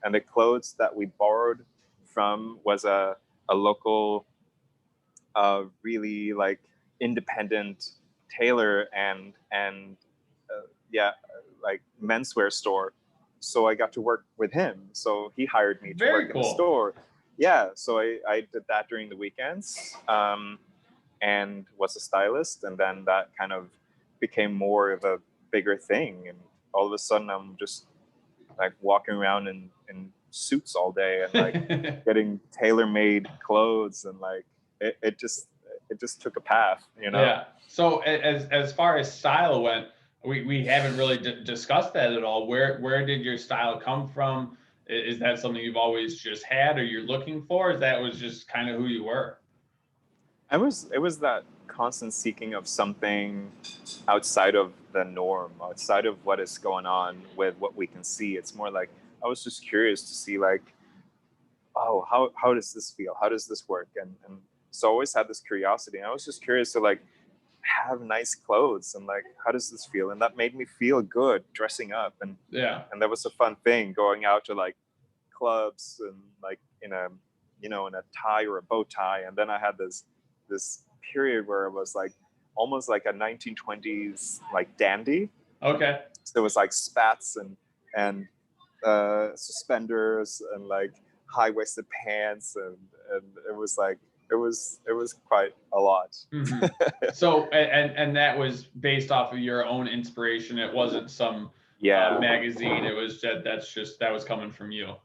And the clothes that we borrowed from was a local, really like independent tailor and like menswear store. So I got to work with him. So he hired me to work in the store. Yeah, so I did that during the weekends, and was a stylist. And then that kind of became more of a bigger thing. And all of a sudden I'm just like walking around in suits all day and like getting tailor-made clothes, and like it just took a path, you know? Yeah. So as far as style went, we haven't really discussed that at all. Where did your style come from? Is that something you've always just had, or you're looking for? Or that was just kind of who you were? It was that constant seeking of something outside of the norm, outside of what is going on with what we can see. It's more like I was just curious to see like, oh, how does this feel? How does this work? And so I always had this curiosity. And I was just curious to like have nice clothes and like, how does this feel? And that made me feel good dressing up. And and that was a fun thing, going out to like clubs and like in a tie or a bow tie. And then I had this period where it was like almost like a 1920s like dandy. Okay. So there was like spats and suspenders and like high-waisted pants, and it was like it was quite a lot. Mm-hmm. So and that was based off of your own inspiration. It wasn't some magazine. It was that was coming from you.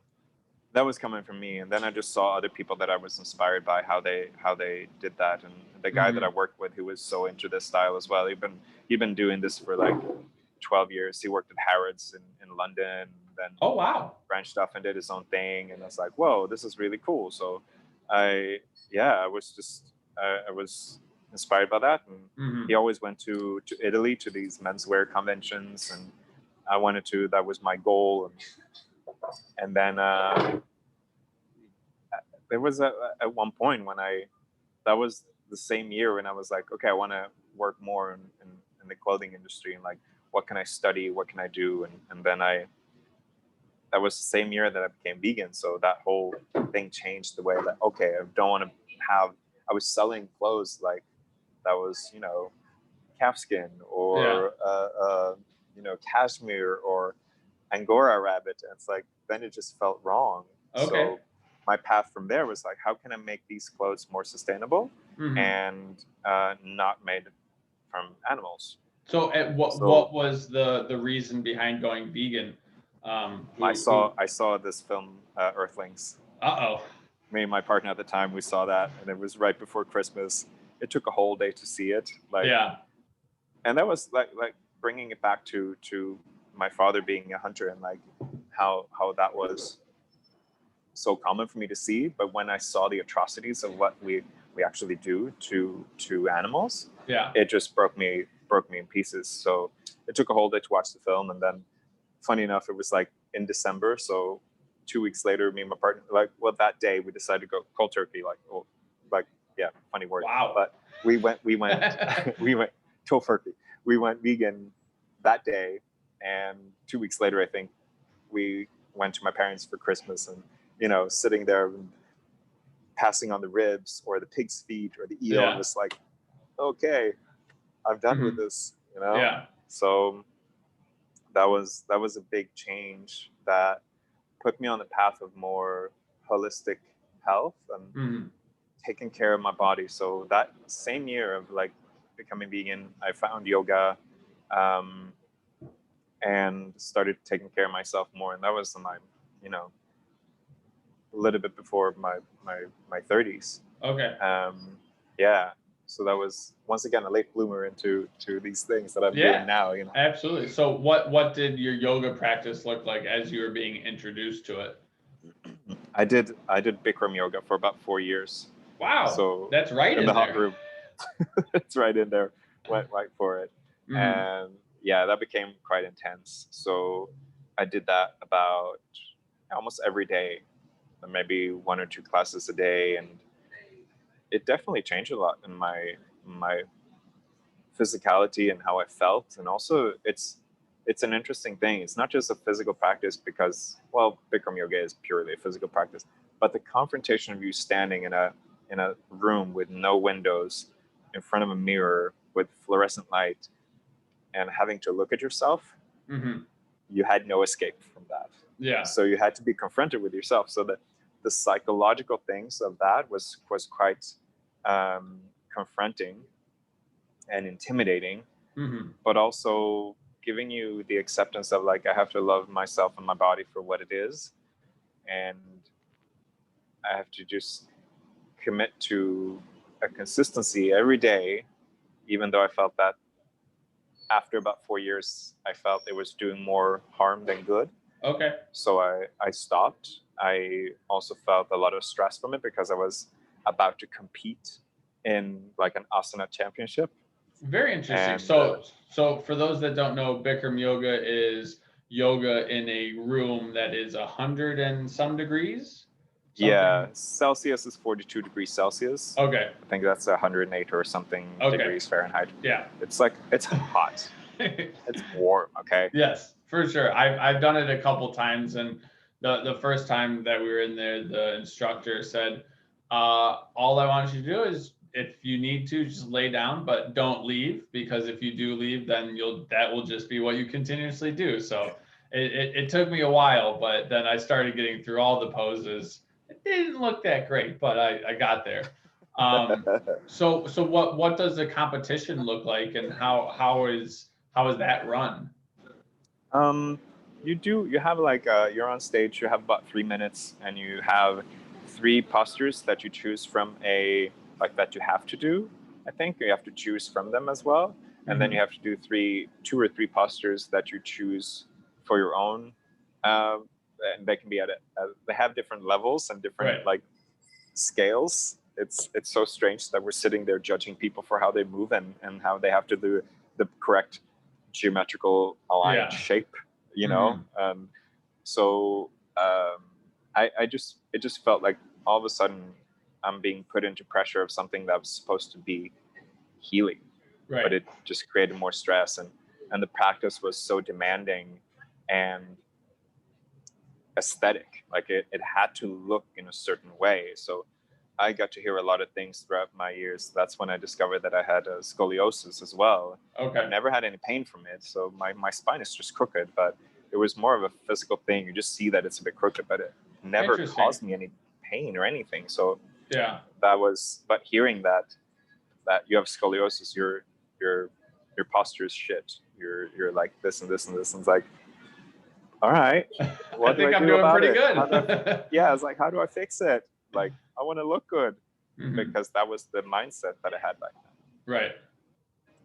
That was coming from me. And then I just saw other people that I was inspired by how they did that. And the guy that I worked with, who was so into this style as well, he'd been doing this for like 12 years. He worked at Harrods in London, then branched off and did his own thing. And I was like, whoa, this is really cool. So I was inspired by that. And he always went to Italy to these menswear conventions, and I wanted to. That was my goal. And then there was at one point when that was the same year when I was like, okay, I want to work more in the clothing industry, and like, what can I study? What can I do? And then that was the same year that I became vegan. So that whole thing changed the way that, okay, I don't want to have I was selling clothes like that was, you know, calfskin Yeah. or you know, cashmere or Angora rabbit. And it's like, then it just felt wrong. Okay. So my path from there was like, how can I make these clothes more sustainable Hmm. and not made from animals? So at So what was the reason behind going vegan? I saw this film, Earthlings. Uh-oh. Me and my partner at the time, we saw that, and it was right before Christmas. It took a whole day to see it, like, Yeah. and that was like bringing it back to my father being a hunter and like how that was so common for me to see. But when I saw the atrocities of what we actually do to animals, Yeah. it just broke me in pieces. So it took a whole day to watch the film, and then funny enough, it was like in December, so 2 weeks later, me and my partner, like, well, that day we decided to go cold turkey, like, well, like, yeah, funny word, Wow. but we went we went tofurkey. We went vegan that day, and 2 weeks later, I think we went to my parents for Christmas, and you know, sitting there and passing on the ribs or the pig's feet or the eel, and Yeah. was like, okay, I'm done with Hmm. this, you know. Yeah. So that was a big change that put me on the path of more holistic health and Hmm. taking care of my body. So that same year of like becoming vegan, I found yoga, um, and started taking care of myself more. And that was in my, you know, a little bit before my 30s. Okay. Yeah. So that was once again a late bloomer into these things that I'm doing Yeah. now. You know, Absolutely. So what did your yoga practice look like as you were being introduced to it? I did Bikram yoga for about 4 years. Wow. So That's right in in the hot there. room, it's right in there. Went right for it, Hmm. and yeah, that became quite intense. So I did that about almost every day, maybe one or two classes a day, and it definitely changed a lot in my physicality and how I felt. And also, it's an interesting thing. It's not just a physical practice because, well, Bikram yoga is purely a physical practice, but the confrontation of you standing in a room with no windows, in front of a mirror with fluorescent light, and having to look at yourself, Hmm. you had no escape from that. Yeah. So you had to be confronted with yourself. So the psychological things of that was quite confronting and intimidating, Hmm. but also giving you the acceptance of like, I have to love myself and my body for what it is, and I have to just commit to a consistency every day, even though I felt that after about 4 years I felt it was doing more harm than good. Okay. So I stopped. I also felt a lot of stress from it because I was about to compete in like an asana championship. Very interesting. And So for those that don't know, Bikram yoga is yoga in a room that is 100 and some degrees, yeah, something. Celsius is 42 degrees Celsius. Okay. I think that's 108 or something Okay. degrees Fahrenheit. Yeah. It's like, it's hot. It's warm, okay? Yes, for sure. I've done it a couple times, and the first time that we were in there, the instructor said, "All I want you to do is, if you need to, just lay down, but don't leave, because if you do leave, then that will just be what you continuously do." So it took me a while, but then I started getting through all the poses. It didn't look that great, but I got there. Um, so what does the competition look like, and how is that run? um, you have like, you're on stage, you have about 3 minutes, and you have three postures that you choose from like that you have to do. I think you have to choose from them as well. And then you Hmm. have to do two or three postures that you choose for your own. Um, and they can be they have different levels and different Right. like scales. It's so strange that we're sitting there judging people for how they move and how they have to do the correct geometrical aligned Yeah. shape, you know. Hmm. So I just it just felt like all of a sudden I'm being put into pressure of something that was supposed to be healing, but Right. it just created more stress, and the practice was so demanding and aesthetic. Like it had to look in a certain way. So I got to hear a lot of things throughout my years. That's when I discovered that I had scoliosis as well. Okay. I've never had any pain from it, so my spine is just crooked, but it was more of a physical thing. You just see that it's a bit crooked, but it never caused me any pain or anything. So yeah, but hearing that you have scoliosis, your posture is shit. You're like this and this and this, and it's like, all right, what do I do about it? Yeah, it's like, how do I fix it? Like, I want to look good, because that was the mindset that I had back then. Right.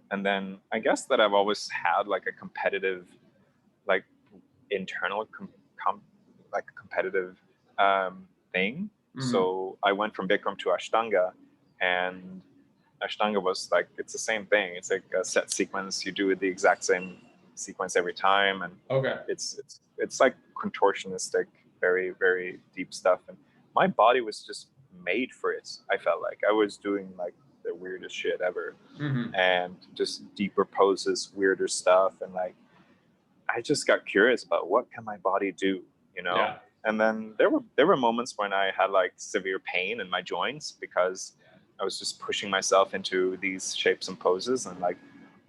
And then I guess that I've always had like a competitive, like internal like a competitive thing. So I went from Bikram to Ashtanga, and Ashtanga was like, it's the same thing. It's like a set sequence. You do the exact same sequence every time, and it's like contortionistic, very, very deep stuff. And my body was just made for it. I felt like I was doing like the weirdest shit ever, and just deeper poses, weirder stuff, and like I just got curious about what can my body do, you know. Yeah. And then there were moments when I had like severe pain in my joints because I was just pushing myself into these shapes and poses, and like,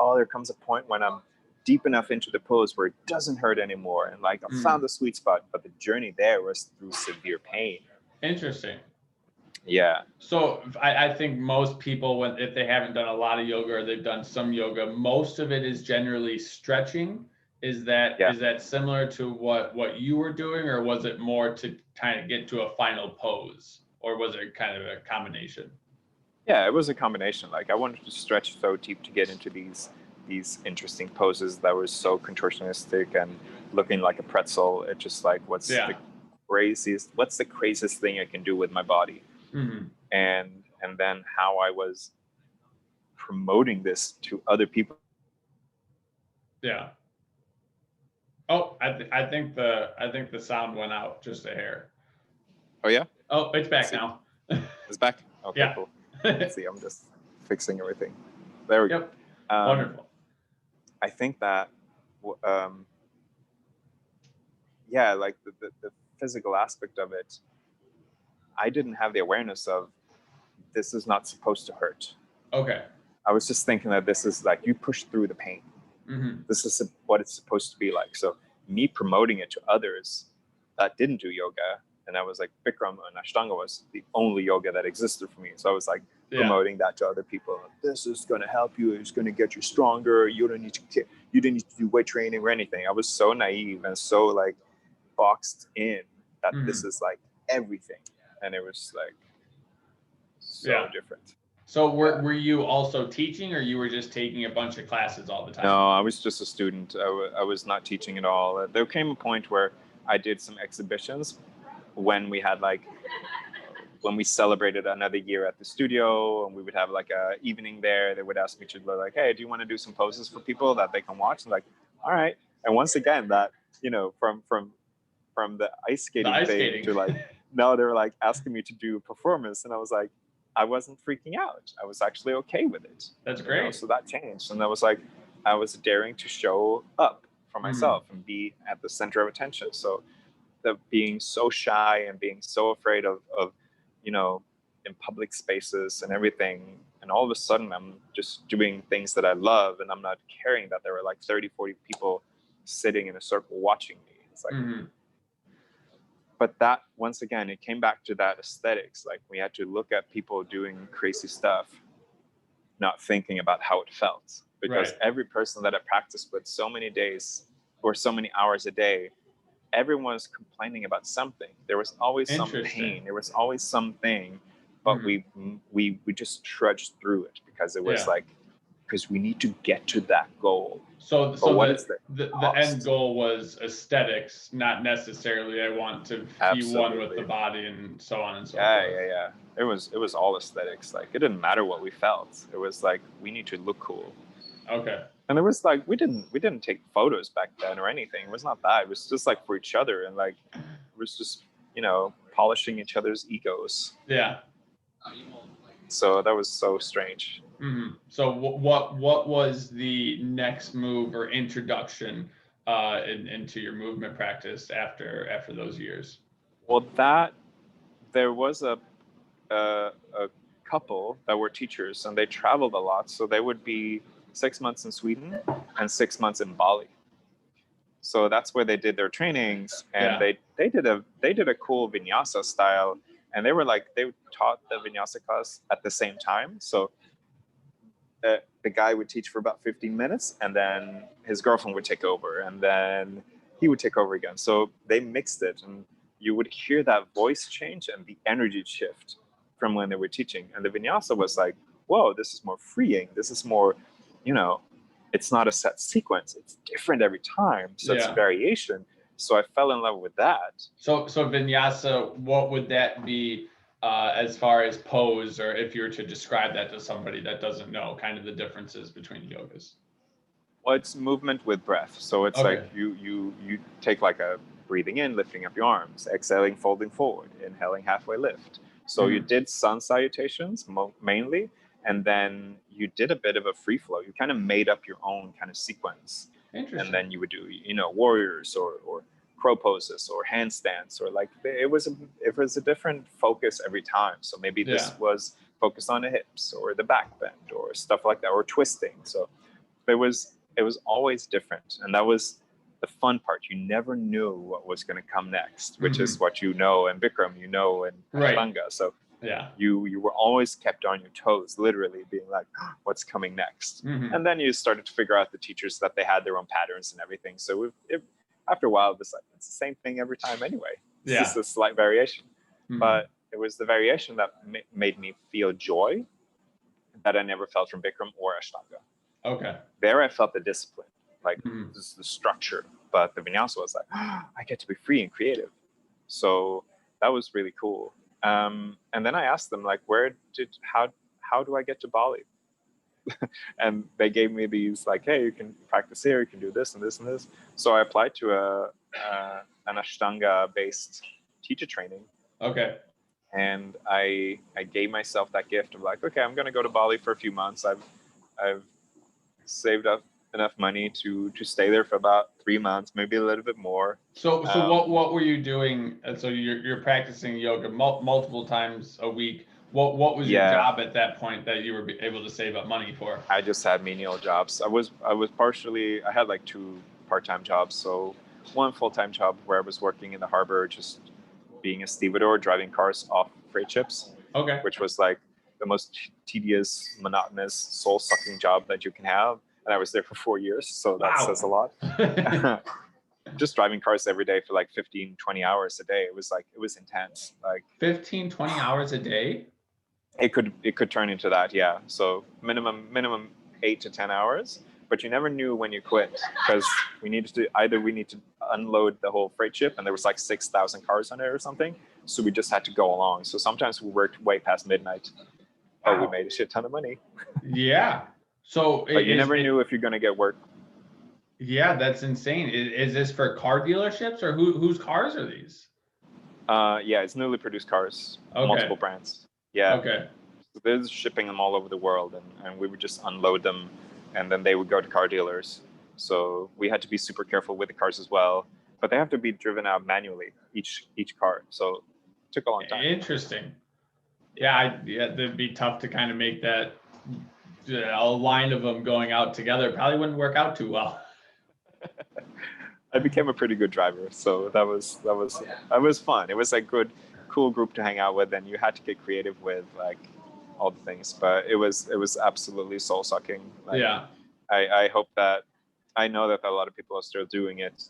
oh, there comes a point when I'm deep enough into the pose where it doesn't hurt anymore, and like I found the sweet spot. But the journey there was through severe pain. Interesting. Yeah. So I think most people, if they haven't done a lot of yoga or they've done some yoga, most of it is generally stretching. Is that similar to what you were doing, or was it more to kind of get to a final pose, or was it kind of a combination? Yeah, it was a combination. Like I wanted to stretch so deep to get into these interesting poses that were so contortionistic and looking like a pretzel. It's just like, what's the craziest thing I can do with my body? And then how I was promoting this to other people. Yeah. Oh, I think the sound went out just a hair. Oh yeah. Oh, it's back now. It's back. Okay, yeah. Cool. Let's see, I'm just fixing everything. There we go. Wonderful. I think that, yeah, like the physical aspect of it, I didn't have the awareness of this is not supposed to hurt. Okay. I was just thinking that this is like, you push through the pain. This is what it's supposed to be like. So me promoting it to others that didn't do yoga, and I was like, Bikram and Ashtanga was the only yoga that existed for me. So I was like promoting that to other people. This is going to help you. It's going to get you stronger. You don't need to do weight training or anything. I was so naive and so like boxed in that this is like everything. And it was like so different. So were you also teaching, or you were just taking a bunch of classes all the time? No, I was just a student. I was not teaching at all. There came a point where I did some exhibitions when we celebrated another year at the studio, and we would have like a evening there. They would ask me to like, hey, do you want to do some poses for people that they can watch? I'm like, all right. And once again, that, you know, from the ice skating thing to like, now they were like asking me to do a performance, and I was like, I wasn't freaking out. I was actually okay with it. That's great. Know? So that changed. And I was like, I was daring to show up for myself and be at the center of attention. So the being so shy and being so afraid of, you know, in public spaces and everything. And all of a sudden I'm just doing things that I love, and I'm not caring that there were like 30, 40 people sitting in a circle watching me. It's like, but that, once again, it came back to that aesthetics. Like we had to look at people doing crazy stuff, not thinking about how it felt. Because every person that I practiced with so many days or so many hours a day, everyone's complaining about something. There was always some pain. There was always something, but we just trudged through it because it was like, because we need to get to that goal. So the end goal was aesthetics, not necessarily I want to be one with the body and so on and so forth. Yeah. It was all aesthetics. Like it didn't matter what we felt. It was like, we need to look cool. Okay. And it was like, we didn't take photos back then or anything. It was not that. It was just like for each other, and like it was just, you know, polishing each other's egos. Yeah. So that was so strange. So what was the next move or introduction into your movement practice after those years? Well, there was a a couple that were teachers, and they traveled a lot. So they would be 6 months in Sweden and 6 months in Bali. So that's where they did their trainings, and Yeah. they did a cool vinyasa style, and they taught the vinyasa class at the same time. So the guy would teach for about 15 minutes, and then his girlfriend would take over, and then he would take over again. So they mixed it, and you would hear that voice change and the energy shift from when they were teaching. And the vinyasa was like, whoa, this is more freeing. This is more, it's not a set sequence. It's different every time. So it's variation. So I fell in love with that. So vinyasa, what would that be as far as pose, or if you were to describe that to somebody that doesn't know kind of the differences between yogas? Well, it's movement with breath. So it's like you take like a breathing in, lifting up your arms, exhaling, folding forward, inhaling, halfway lift. So you did sun salutations mainly, and then you did a bit of a free flow. You kind of made up your own kind of sequence. And then you would do, warriors or crow poses or handstands, or like it was a different focus every time. So maybe this was focused on the hips or the back bend or stuff like that, or twisting. So it was always different, and that was the fun part. You never knew what was going to come next, which is what in Bikram, and Ashtanga. So you were always kept on your toes, literally being like, oh, what's coming next? And then you started to figure out the teachers that they had their own patterns and everything. So after a while, it's the same thing every time anyway. It's just a slight variation. But it was the variation that made me feel joy that I never felt from Bikram or Ashtanga. Okay. There I felt the discipline, like this is the structure. But the vinyasa was like, oh, I get to be free and creative. So that was really cool. And then I asked them, like, how do I get to Bali? And they gave me these, like, hey, you can practice here, you can do this and this and this. So I applied to an Ashtanga-based teacher training. Okay. And I gave myself that gift of like, okay, I'm going to go to Bali for a few months. I've saved up enough money to stay there for about 3 months, maybe a little bit more. So what were you doing? So you're practicing yoga multiple times a week. What was your job at that point that you were able to save up money for? I just had menial jobs. I had like 2 part-time jobs. So one full-time job where I was working in the harbor, just being a stevedore, driving cars off freight ships. Okay. Which was like the most tedious, monotonous, soul-sucking job that you can have. And I was there for 4 years, so that says a lot. Just driving cars every day for like 15, 20 hours a day. It was intense. Like 15, 20 hours a day? It could turn into that, yeah. So minimum 8 to 10 hours. But you never knew when you quit, because we need to unload the whole freight ship, and there was like 6,000 cars on it or something. So we just had to go along. So sometimes we worked way past midnight, but we made a shit ton of money. Yeah. So but you never knew if you're going to get work. Yeah, that's insane. Is this for car dealerships, or whose cars are these? Yeah, it's newly produced cars, multiple brands. Yeah. Okay. So they're shipping them all over the world, and we would just unload them, and then they would go to car dealers. So we had to be super careful with the cars as well. But they have to be driven out manually, each car. So it took a long time. Interesting. Yeah, it'd be tough to kind of make that a line of them going out together. Probably wouldn't work out too well. I became a pretty good driver, so that was fun. It was a good, cool group to hang out with, and you had to get creative with like all the things. But it was absolutely soul sucking. Like, yeah. I hope that I know that a lot of people are still doing it.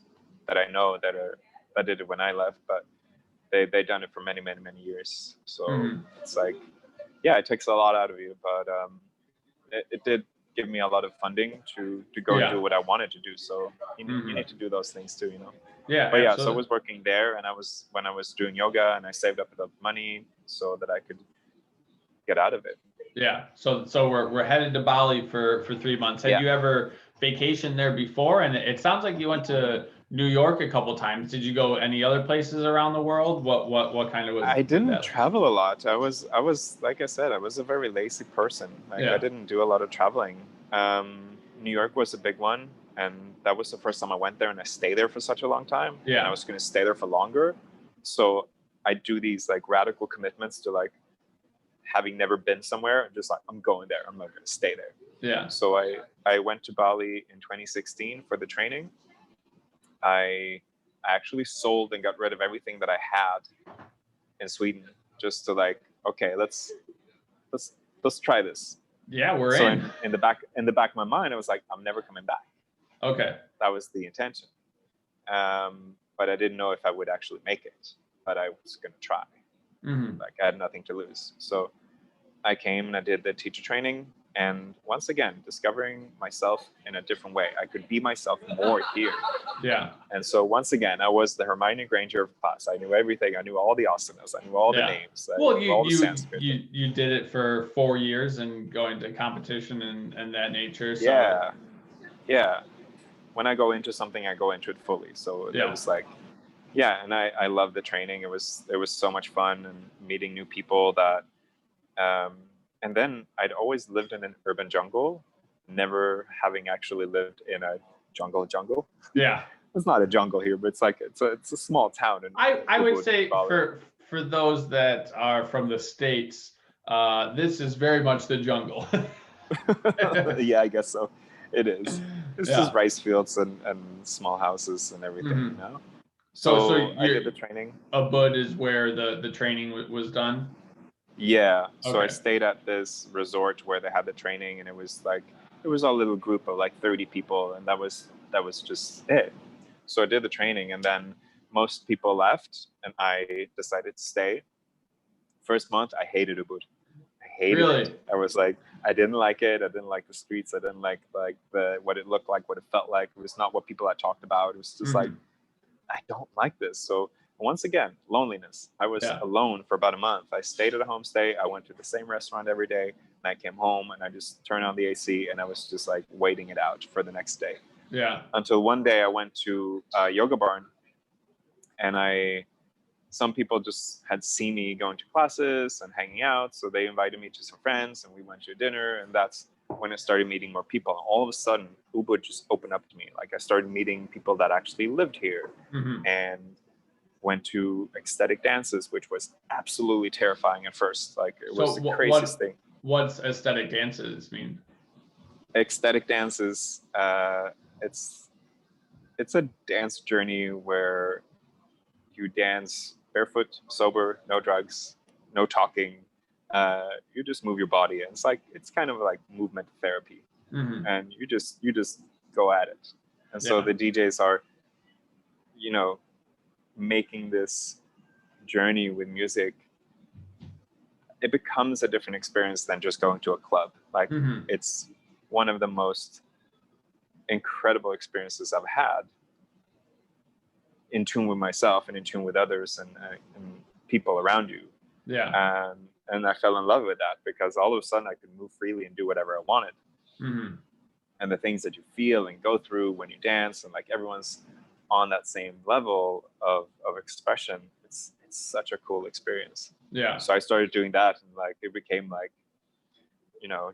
That I know that did it when I left, but they done it for many years. So it's like, yeah, it takes a lot out of you, but it did give me a lot of funding to go and do what I wanted to do. So you need to do those things too, Yeah. But yeah, so I was working there, and when I was doing yoga, and I saved up enough money so that I could get out of it. Yeah. So we're headed to Bali for 3 months. Had you ever vacationed there before? And it sounds like you went to New York a couple times. Did you go any other places around the world? What kind of was? I didn't travel a lot. I was like I said, I was a very lazy person. I didn't do a lot of traveling. New York was a big one, and that was the first time I went there, and I stayed there for such a long time. Yeah. And I was going to stay there for longer. So I do these like radical commitments to like having never been somewhere, I'm just like, I'm going there. I'm not going to stay there. Yeah. So I went to Bali in 2016 for the training. I actually sold and got rid of everything that I had in Sweden just to like, okay, let's try this. Yeah, we're so in. in the back of my mind, I was like, I'm never coming back. Okay. That was the intention. But I didn't know if I would actually make it, but I was going to try. Like I had nothing to lose. So I came and I did the teacher training, and once again, discovering myself in a different way. I could be myself more here. Yeah. And so once again, I was the Hermione Granger of class. I knew everything. I knew all the asanas. I knew all the names. Well, knew all the Sanskrit. You did it for 4 years and going to competition and that nature. So. Yeah. Yeah. When I go into something, I go into it fully. So it was like, yeah, and I loved the training. It was so much fun and meeting new people that, and then I'd always lived in an urban jungle, never having actually lived in a jungle. Yeah. It's not a jungle here, but it's like it's a small town. And I would say for those that are from the States, this is very much the jungle. Yeah, I guess so. It is. It's just rice fields and small houses and everything, you know? So I did the training. Ubud is where the training was done? Yeah. So I stayed at this resort where they had the training, and it was a little group of like 30 people, and that was just it. So I did the training, and then most people left, and I decided to stay. First month, I hated Ubud. I hated it. I was like, I didn't like it. I didn't like the streets. I didn't like what it looked like, what it felt like. It was not what people had talked about. It was just like, I don't like this. So once again, loneliness. I was alone for about a month. I stayed at a homestay. I went to the same restaurant every day, and I came home and I just turned on the AC, and I was just like waiting it out for the next day. Yeah. Until one day I went to a yoga barn, and some people just had seen me going to classes and hanging out. So they invited me to some friends, and we went to dinner, and that's when I started meeting more people. All of a sudden, Ubud just opened up to me. Like I started meeting people that actually lived here, and went to ecstatic dances, which was absolutely terrifying at first. Like it was the craziest thing. What's aesthetic dances mean? Ecstatic dances, it's a dance journey where you dance barefoot, sober, no drugs, no talking. You just move your body, and it's kind of like movement therapy, and you just go at it. And so the DJs are, making this journey with music. It becomes a different experience than just going to a club. Like it's one of the most incredible experiences I've had, in tune with myself and in tune with others and people around you. Yeah. And I fell in love with that, because all of a sudden I could move freely and do whatever I wanted. And the things that you feel and go through when you dance, and like everyone's on that same level of expression, it's such a cool experience. Yeah. So I started doing that, and like it became like,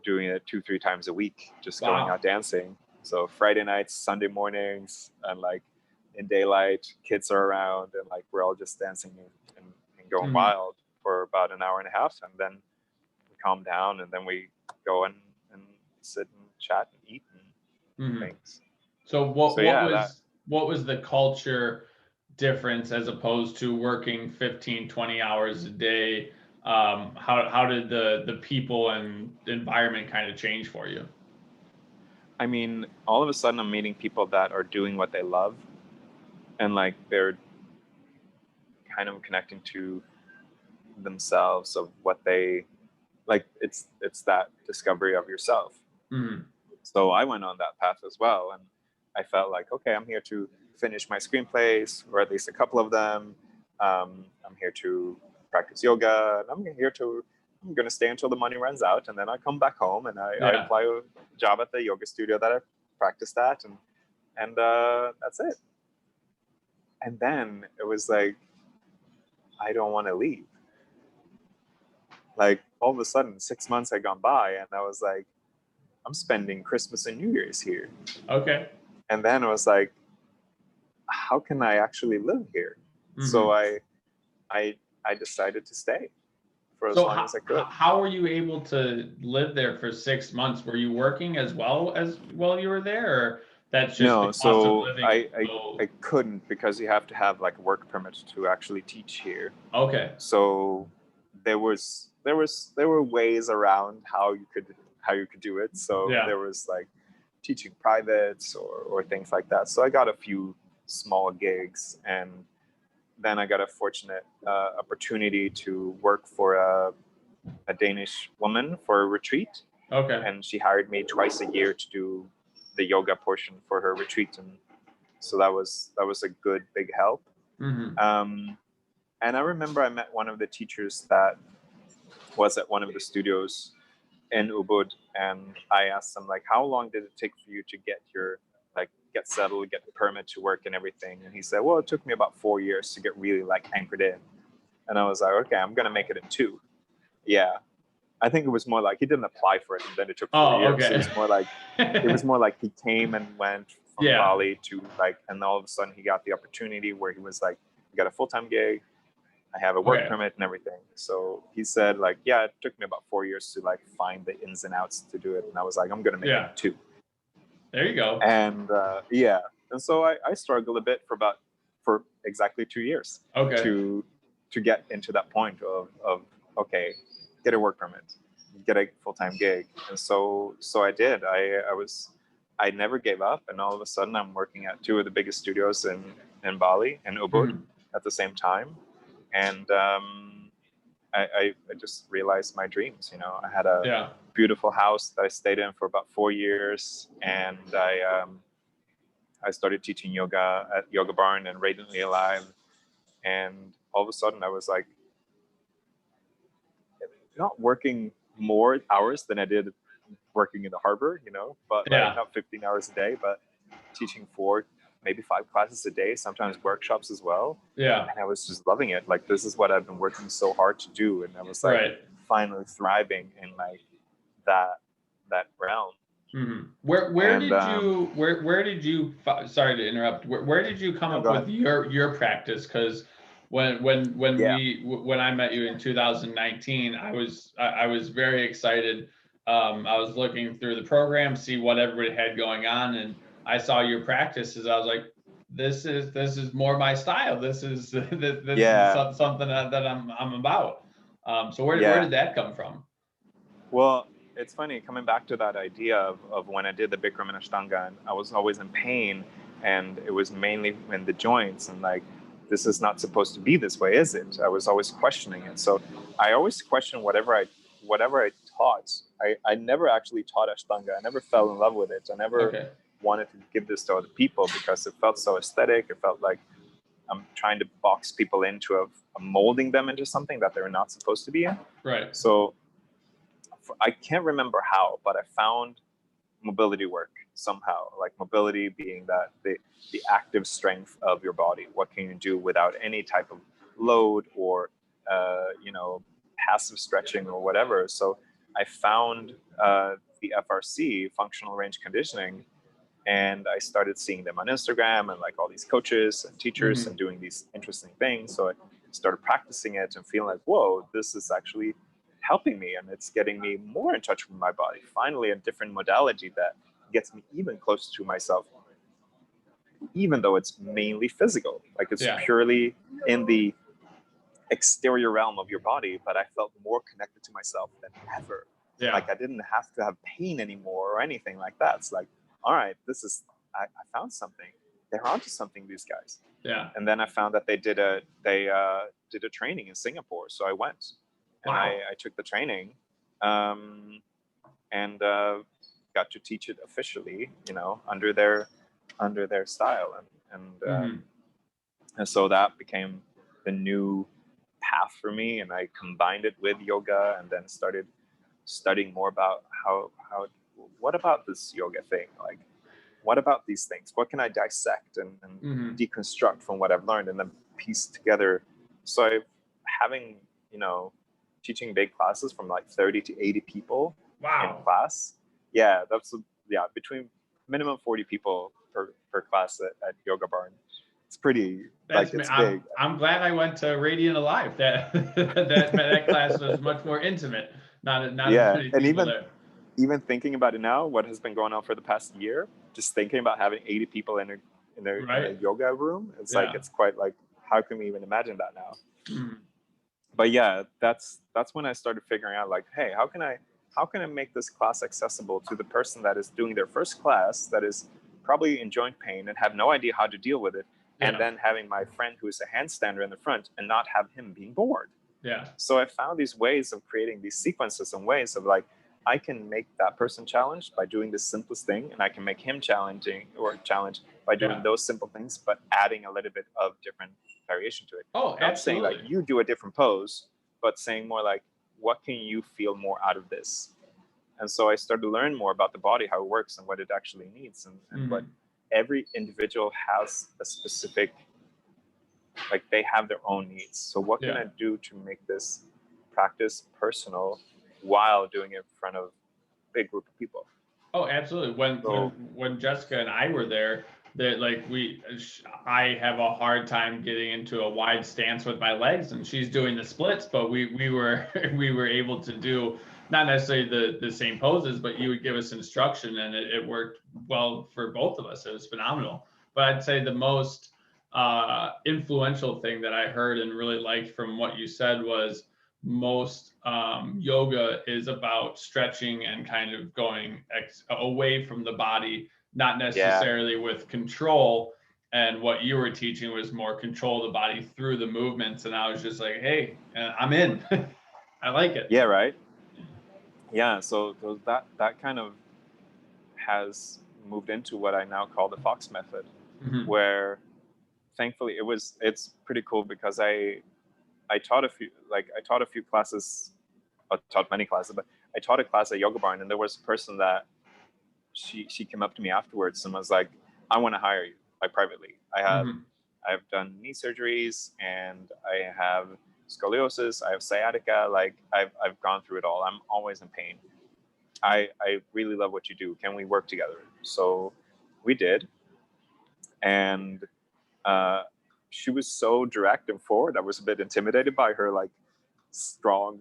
doing it 2-3 times a week, just going out dancing. So Friday nights, Sunday mornings, and like in daylight, kids are around, and like we're all just dancing and going wild for about an hour and a half, and then we calm down, and then we go and sit and chat and eat and things. So what was the culture difference as opposed to working 15-20 hours a day? How did the people and environment kind of change for you? I mean, all of a sudden I'm meeting people that are doing what they love, and like they're kind of connecting to themselves of what they like. It's that discovery of yourself. So I went on that path as well, and I felt like, okay, I'm here to finish my screenplays, or at least a couple of them. I'm here to practice yoga, and I'm going to stay until the money runs out, and then I come back home and I apply a job at the yoga studio that I practiced at, and that's it. And then it was like, I don't want to leave. Like all of a sudden, 6 months had gone by, and I was like, I'm spending Christmas and New Year's here. Okay. And then I was like, how can I actually live here? So I decided to stay for as So long as I could. how were you able to live there for 6 months? Were you working as well as while you were there, or that's just the No, cost of so living? I couldn't, because you have to have like a work permit to actually teach here. Okay. So there were ways around how you could do it. So Yeah. there was like teaching privates or things like that. So I got a few small gigs, and then I got a fortunate opportunity to work for a Danish woman for a retreat, Okay. and she hired me twice a year to do the yoga portion for her retreat, and so that was a good big help. And I remember I met one of the teachers that was at one of the studios in Ubud, and I asked him, like, how long did it take for you to get settled, get the permit to work and everything? And he said, well, it took me about 4 years to get really like anchored in. And I was like, okay, I'm gonna make it in 2. Yeah, I think it was more like he didn't apply for it, and then it took 4 years. Okay. It was more like he came and went from Bali to like, and all of a sudden he got the opportunity where he was like, you got a full-time gig, I have a work permit and everything. So he said, like, yeah, it took me about 4 years to like find the ins and outs to do it. And I was like, I'm gonna make it in 2. There you go. And and so I struggled a bit for exactly 2 years. Okay. To get into that point of okay, get a work permit, get a full-time gig. And so I did. I never gave up, and all of a sudden I'm working at 2 of the biggest studios in Bali and Ubud at the same time. And I just realized my dreams. You know, I had a beautiful house that I stayed in for about 4 years, and I started teaching yoga at Yoga Barn and Radiantly Alive. And all of a sudden I was like, not working more hours than I did working in the harbor, you know, but like not 15 hours a day, but teaching 4, maybe 5 classes a day, sometimes workshops as well. Yeah. And I was just loving it. Like, this is what I've been working so hard to do. And I was like finally thriving in like that realm. Where did you sorry to interrupt, where did you come up with your practice? Because when I met you in 2019, I was very excited. I was looking through the program, see what everybody had going on, and I saw your practices. I was like, this is more my style. This is something that I'm about. So where did that come from? Well, it's funny, coming back to that idea of when I did the Bikram and Ashtanga, and I was always in pain, and it was mainly in the joints, and like, this is not supposed to be this way, is it? I was always questioning it. So I always questioned whatever I taught. I never actually taught Ashtanga. I never fell in love with it. I never wanted to give this to other people because it felt so aesthetic. It felt like I'm trying to box people into molding them into something that they're not supposed to be in. Right. So I can't remember how, but I found mobility work somehow, like mobility being that the active strength of your body. What can you do without any type of load or passive stretching or whatever? So I found the FRC, functional range conditioning, and I started seeing them on Instagram and like all these coaches and teachers and doing these interesting things. So I started practicing it and feeling like, whoa, this is actually helping me, and it's getting me more in touch with my body. Finally, a different modality that gets me even closer to myself, even though it's mainly physical. Like, it's purely in the exterior realm of your body, but I felt more connected to myself than ever. Like, I didn't have to have pain anymore or anything like that. It's like, all right, I found something. They're onto something, these guys. Yeah. And then I found that they did a training in Singapore, so I went. And I took the training, and got to teach it officially, under their style, and so that became the new path for me. And I combined it with yoga, and then started studying more about what about this yoga thing? Like, what about these things? What can I dissect and deconstruct from what I've learned, and then piece together? So having teaching big classes from like 30 to 80 people in class. Yeah, that's between minimum 40 people per class at Yoga Barn. It's pretty, That's like, me. it's big. I'm glad I went to Radiant Alive. That that class was much more intimate. Not as Yeah, many and people there. even thinking about it now, what has been going on for the past year, just thinking about having 80 people in a Right. yoga room, it's like, Yeah. it's quite like, how can we even imagine that now? Mm. But yeah, that's when I started figuring out, like, hey, how can I make this class accessible to the person that is doing their first class, that is probably in joint pain and have no idea how to deal with it, and Yeah. then having my friend who is a handstander in the front and not have him being bored. Yeah. So I found these ways of creating these sequences and ways of, like, I can make that person challenged by doing the simplest thing, and I can make him challenged by doing Yeah. those simple things, but adding a little bit of different variation to it. Oh, Not saying like absolutely. you do a different pose, but saying more like, what can you feel more out of this? And so I started to learn more about the body, how it works, and what it actually needs, and what Mm. every individual has a specific, like, they have their own needs. So what can Yeah. I do to make this practice personal while doing it in front of a big group of people? Oh, absolutely. So When Jessica and I were there, that like I have a hard time getting into a wide stance with my legs, and she's doing the splits, but we were we were able to do not necessarily the same poses, but you would give us instruction, and it worked well for both of us. It was phenomenal. But I'd say the most influential thing that I heard and really liked from what you said was most yoga is about stretching and kind of going away from the body, not yeah, necessarily with control. And what you were teaching was more control the body through the movements. And I was just like, hey, I'm in. I like it. yeah, right. Yeah, so that kind of has moved into what I now call the Fox method, Mm-hmm. where thankfully it's pretty cool because I taught a few classes. I taught many classes, but I taught a class at Yoga Barn, and there was a person that she came up to me afterwards and was like, I want to hire you, like, privately. Mm-hmm. I've done knee surgeries, and I have scoliosis, I have sciatica, like, I've gone through it all. I'm always in pain. I really love what you do. Can we work together? So we did. And uh, she was so direct and forward. I was a bit intimidated by her, like, strong,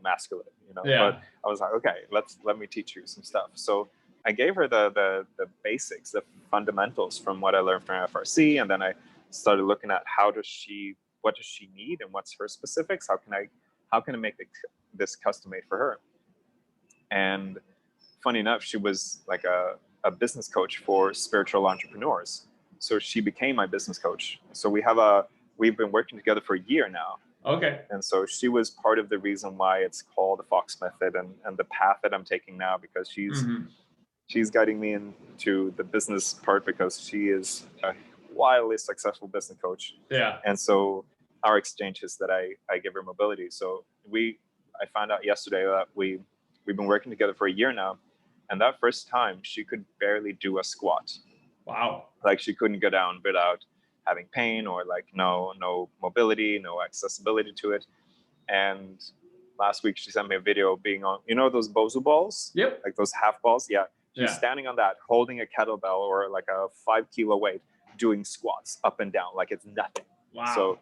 masculine, Yeah. But I was like, okay, let me teach you some stuff. So I gave her the basics, the fundamentals from what I learned from FRC, and then I started looking at what does she need, and what's her specifics. How can I make this custom made for her? And funny enough, she was like a business coach for spiritual entrepreneurs. So she became my business coach. So we've been working together for a year now. Okay. And so she was part of the reason why it's called the Fox method, and the path that I'm taking now, because Mm-hmm. she's guiding me into the business part, because she is a wildly successful business coach. Yeah. And so our exchange is that I give her mobility. So I found out yesterday that we've been working together for a year now. And that first time she could barely do a squat. Wow. Like, she couldn't go down without having pain, or like no mobility, no accessibility to it. And last week she sent me a video being on, those Bosu balls? Yep. Like those half balls? Yeah. She's Yeah. standing on that, holding a kettlebell or like a 5-kilo weight, doing squats up and down like it's nothing. Wow. So,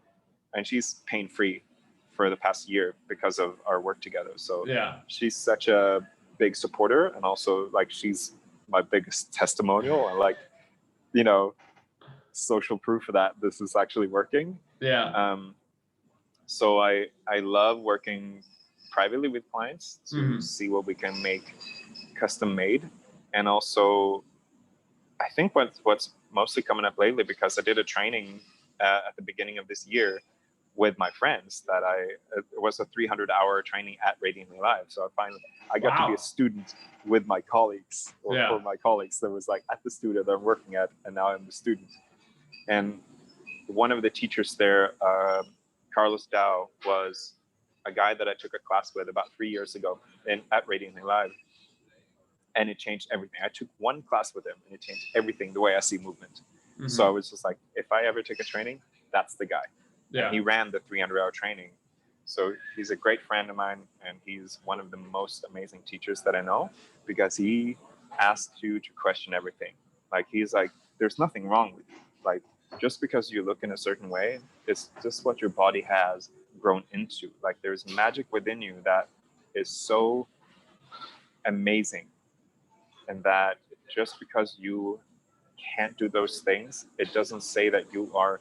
and she's pain-free for the past year because of our work together. So yeah. She's such a big supporter, and also, like, she's my biggest testimonial, and, like, social proof that this is actually working. Yeah. So I love working privately with clients to Mm-hmm. see what we can make custom made. And also, I think what's mostly coming up lately, because I did a training at the beginning of this year with my friends, that it was a 300-hour training at Radiantly Live. So I got to be a student with my colleagues, or for my colleagues that was like at the studio that I'm working at, and now I'm the student. And one of the teachers there, Carlos Dow, was a guy that I took a class with about 3 years ago at Radiantly Live. And it changed everything. I took one class with him, and it changed everything, the way I see movement. Mm-hmm. So I was just like, if I ever take a training, that's the guy. Yeah. And he ran the 300-hour training. So he's a great friend of mine, and he's one of the most amazing teachers that I know, because he asks you to question everything. Like, he's like, there's nothing wrong with you. Like, just because you look in a certain way, it's just what your body has grown into. Like there's magic within you that is so amazing, and that just because you can't do those things, it doesn't say that you are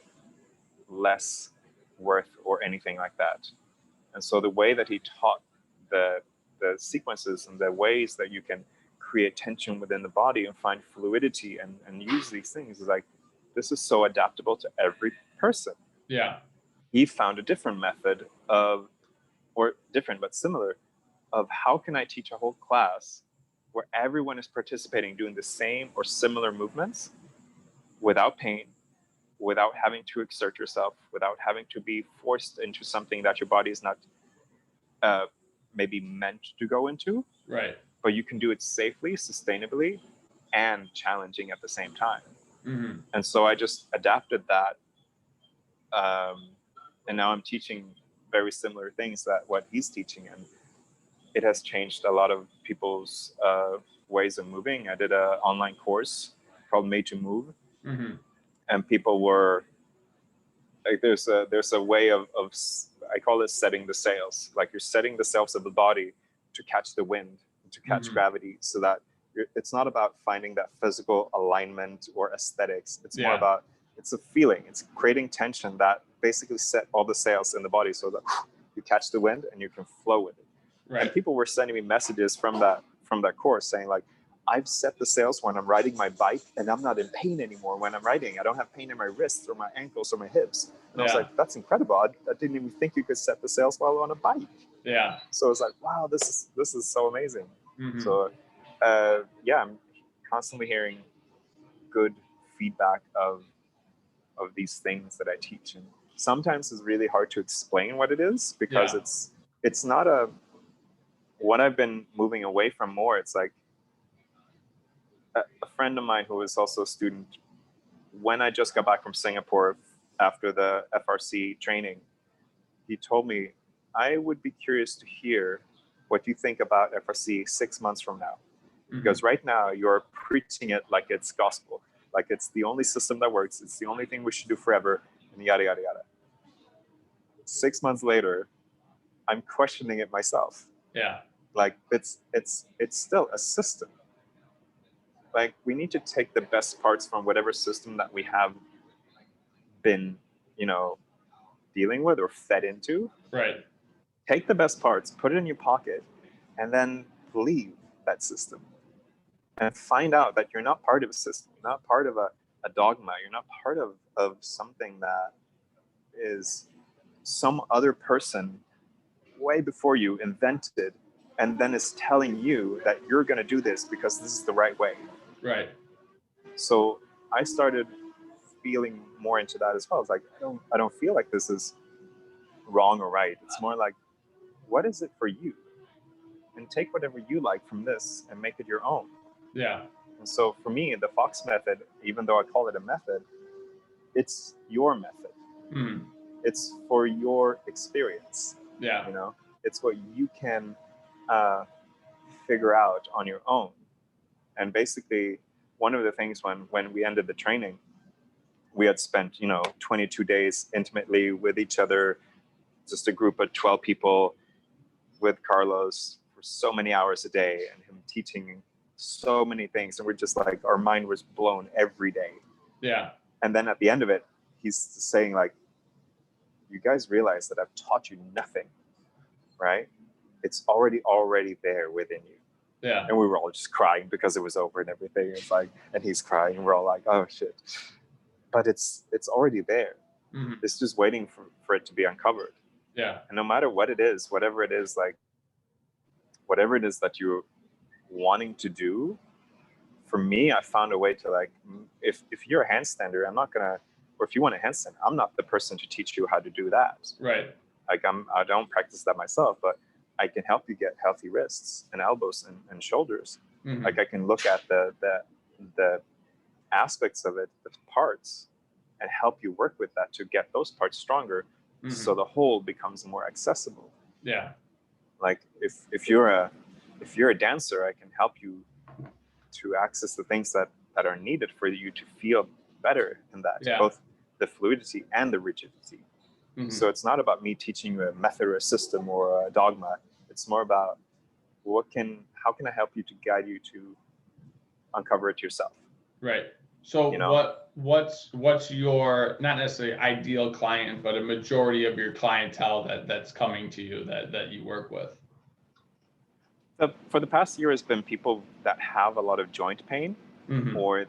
less worth or anything like that. And so the way that he taught the sequences and the ways that you can create tension within the body and find fluidity and use these things is like, this is so adaptable to every person. Yeah. He found a different method of, or different but similar, of how can I teach a whole class where everyone is participating, doing the same or similar movements without pain, without having to exert yourself, without having to be forced into something that your body is not maybe meant to go into. Right. But you can do it safely, sustainably, and challenging at the same time. Mm-hmm. And so I just adapted that. And now I'm teaching very similar things that what he's teaching. And it has changed a lot of people's ways of moving. I did an online course called Made to Move. Mm-hmm. And people were like, there's a way of I call it setting the sails. Like you're setting the sails of the body to catch the wind, to catch Mm-hmm. gravity, so that it's not about finding that physical alignment or aesthetics. It's more about, it's a feeling. It's creating tension that basically set all the sails in the body so that you catch the wind and you can flow with it. Right. And people were sending me messages from that course saying like, I've set the sails when I'm riding my bike and I'm not in pain anymore when I'm riding. I don't have pain in my wrists or my ankles or my hips. And I was like, that's incredible. I didn't even think you could set the sails while on a bike. Yeah. So it's like, wow, this is so amazing. Mm-hmm. So I'm constantly hearing good feedback of these things that I teach. And sometimes it's really hard to explain what it is, because it's not what I've been moving away from more. It's like, a friend of mine who is also a student, when I just got back from Singapore after the FRC training, he told me, I would be curious to hear what you think about FRC 6 months from now. Mm-hmm. Because right now you're preaching it like it's gospel, like it's the only system that works, it's the only thing we should do forever, and yada, yada, yada. 6 months later, I'm questioning it myself. Yeah. Like it's still a system. Like we need to take the best parts from whatever system that we have been, dealing with or fed into. Right. Take the best parts, put it in your pocket, and then leave that system. And find out that you're not part of a system, you're not part of a dogma, you're not part of something that is some other person way before you invented, and then is telling you that you're going to do this because this is the right way. Right. So I started feeling more into that as well. It's like, I don't feel like this is wrong or right. It's more like, what is it for you? And take whatever you like from this and make it your own. Yeah. And so for me, the Fox method, even though I call it a method, it's your method. Mm. It's for your experience. Yeah. It's what you can figure out on your own. And basically, one of the things when we ended the training, we had spent, 22 days intimately with each other, just a group of 12 people with Carlos for so many hours a day, and him teaching so many things. And we're just like, our mind was blown every day. Yeah. And then at the end of it, he's saying like, you guys realize that I've taught you nothing, right? It's already there within you. Yeah. And we were all just crying because it was over and everything. It's like, and he's crying, and we're all like, oh shit. But it's already there. Mm-hmm. It's just waiting for it to be uncovered. Yeah. And no matter what it is, whatever it is, like whatever it is that you're wanting to do, for me, I found a way to like, if you're a handstander, I'm not gonna, or if you want a handstand, I'm not the person to teach you how to do that. Right. Like I don't practice that myself, but I can help you get healthy wrists and elbows and shoulders. Mm-hmm. Like I can look at the aspects of it, the parts, and help you work with that to get those parts stronger. Mm-hmm. So the whole becomes more accessible. Yeah. Like if you're a dancer, I can help you to access the things that are needed for you to feel better in that. Yeah. Both the fluidity and the rigidity. Mhm. So it's not about me teaching you a method or a system or a dogma. It's more about how can I help you to guide you to uncover it yourself. Right. So You know? what's your, not necessarily ideal client, but a majority of your clientele that's coming to you that you work with? For the past year, it's been people that have a lot of joint pain, Mm-hmm. or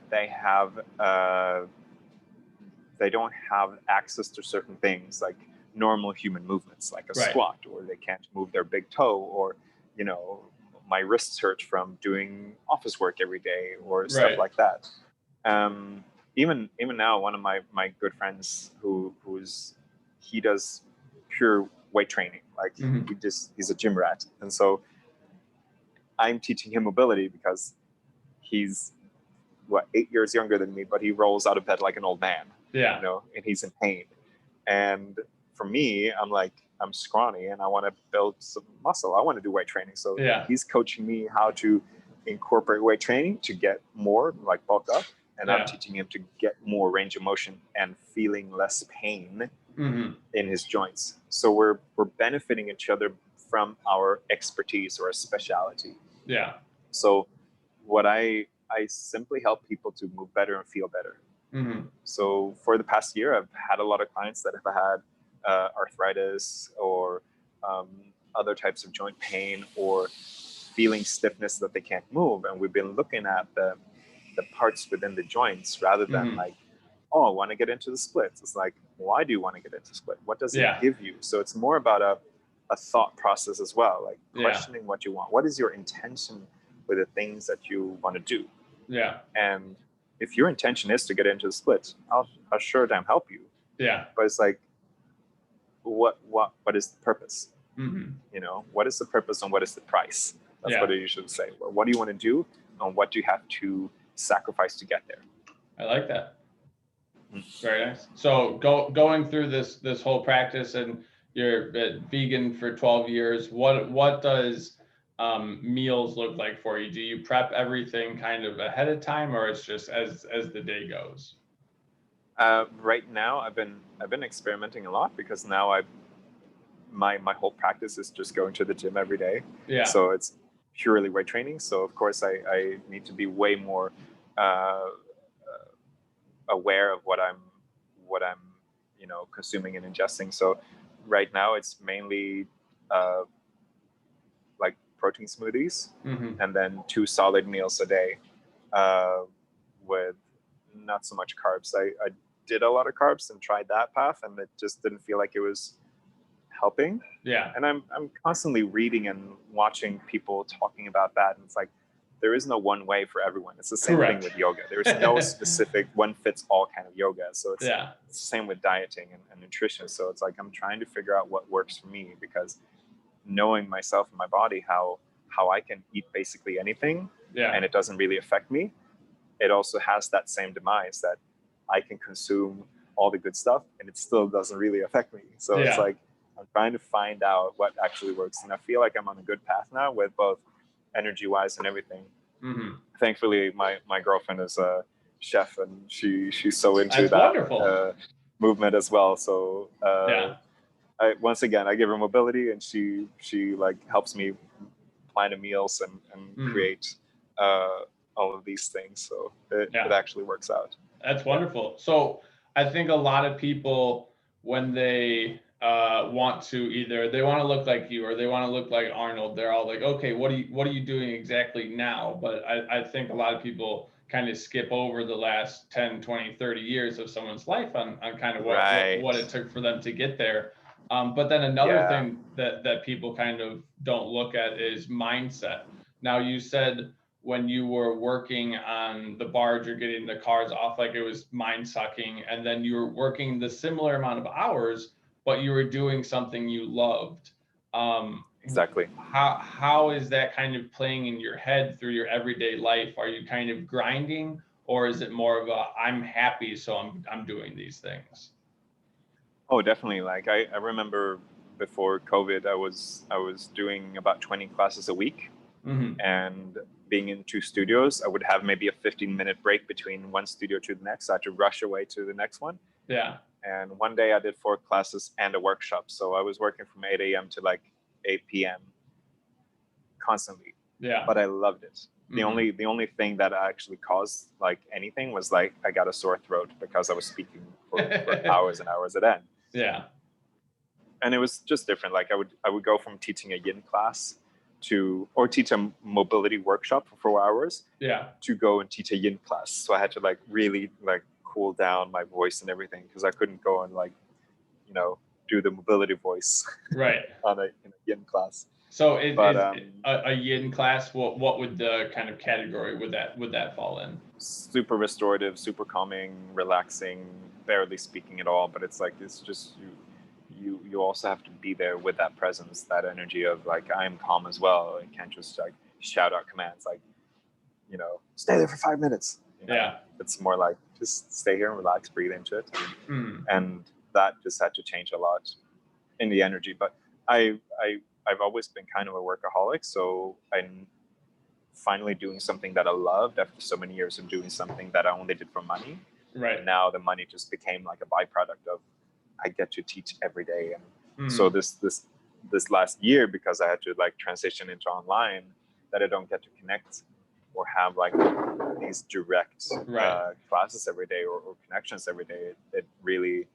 they don't have access to certain things like normal human movements, like a Right. squat, or they can't move their big toe, or my wrists hurt from doing office work every day, or stuff Right. like that. Even now, one of my good friends he does pure weight training, like Mm-hmm. he's a gym rat, and so I'm teaching him mobility because he's 8 years younger than me, but he rolls out of bed like an old man. Yeah. And he's in pain. And for me, I'm scrawny and I want to build some muscle. I want to do weight training. So Yeah. he's coaching me how to incorporate weight training to get more, like, bulk up. And Yeah. I'm teaching him to get more range of motion and feeling less pain Mm-hmm. in his joints. So we're benefiting each other from our expertise or a specialty. Yeah. So what I simply help people to move better and feel better. Mm-hmm. So for the past year, I've had a lot of clients that have had arthritis or other types of joint pain or feeling stiffness that they can't move. And we've been looking at the parts within the joints rather than Mm-hmm. like, oh, I want to get into the splits. It's like, why do you want to get into split? What does it Yeah. give you? So it's more about a thought process as well, like Yeah. questioning what you want. What is your intention with the things that you want to do? Yeah. And if your intention is to get into the splits, I'll sure damn help you. Yeah. But it's like, what is the purpose? Mm-hmm. What is the purpose and what is the price? That's what I usually say. Well, what do you want to do and what do you have to sacrifice to get there? I like that. Very nice. So going through this whole practice, and you're vegan for 12 years. What does meals look like for you? Do you prep everything kind of ahead of time, or it's just as the day goes? Right now, I've been experimenting a lot because now my whole practice is just going to the gym every day. Yeah. So it's purely weight training. So of course I need to be way more aware of what I'm consuming and ingesting. So right now it's mainly like protein smoothies, Mm-hmm. and then 2 solid meals a day with not so much carbs. I did a lot of carbs and tried that path, and it just didn't feel like it was helping. Yeah. And I'm constantly reading and watching people talking about that, and it's like, there is no one way for everyone. It's the same Correct. thing with yoga. There's no specific one fits all kind of yoga. So it's the same with dieting and nutrition. So it's like I'm trying to figure out what works for me, because knowing myself and my body, how I can eat basically anything and it doesn't really affect me, it also has that same demise that I can consume all the good stuff and it still doesn't really affect me. So it's like I'm trying to find out what actually works. And I feel like I'm on a good path now with both energy-wise and everything. Mm-hmm. Thankfully, my girlfriend is a chef and she's so into that movement as well. So once again, I give her mobility, and she like helps me plan the meals and create all of these things. So it actually works out. That's wonderful. So I think a lot of people, when they want to they want to look like you or they want to look like Arnold, they're all like, okay, what are you doing exactly now? But I think a lot of people kind of skip over the last 10, 20, 30 years of someone's life on kind of what it took for them to get there. But then another thing that people kind of don't look at is mindset. Now, you said when you were working on the barge or getting the cars off, like it was mind sucking, and then you were working the similar amount of hours, but you were doing something you loved. Exactly. How is that kind of playing in your head through your everyday life? Are you kind of grinding, or is it more of a I'm happy, so I'm doing these things? Oh, definitely. Like I remember before COVID, I was doing about 20 classes a week. Hmm. And being in two studios, I would have maybe a 15-minute break between one studio to the next. So I had to rush away to the next one. Yeah. And one day I did 4 classes and a workshop. So I was working from 8 a.m. to like 8 p.m. constantly. Yeah. But I loved it. The Mhm. only thing that actually caused like anything was like I got a sore throat because I was speaking for hours and hours at end. Yeah. And it was just different. Like I would go from teaching a yin class or teach a mobility workshop for 4 hours Yeah. to go and teach a yin class. So I had to like really like cool down my voice and everything because I couldn't go and like, you know, do the mobility voice Right. in a yin class. So it But is a yin class. What would the kind of category would that fall in? super restorative, super calming, relaxing, barely speaking at all. But it's like it's just you also have to be there with that presence, that energy of like I'm calm as well. I can't just like shout out commands like, you know, stay there for 5 minutes. You know? Yeah. It's more like just stay here and relax, breathe into it, Mm. and that just had to change a lot in the energy. But I've always been kind of a workaholic, so I'm finally doing something that I loved after so many years of doing something that I only did for money. Right. And now the money just became like a byproduct of I get to teach every day. And so Mm. this last year, because I had to like transition into online, that I don't get to connect or have like these direct Right. classes every day or connections every day, it really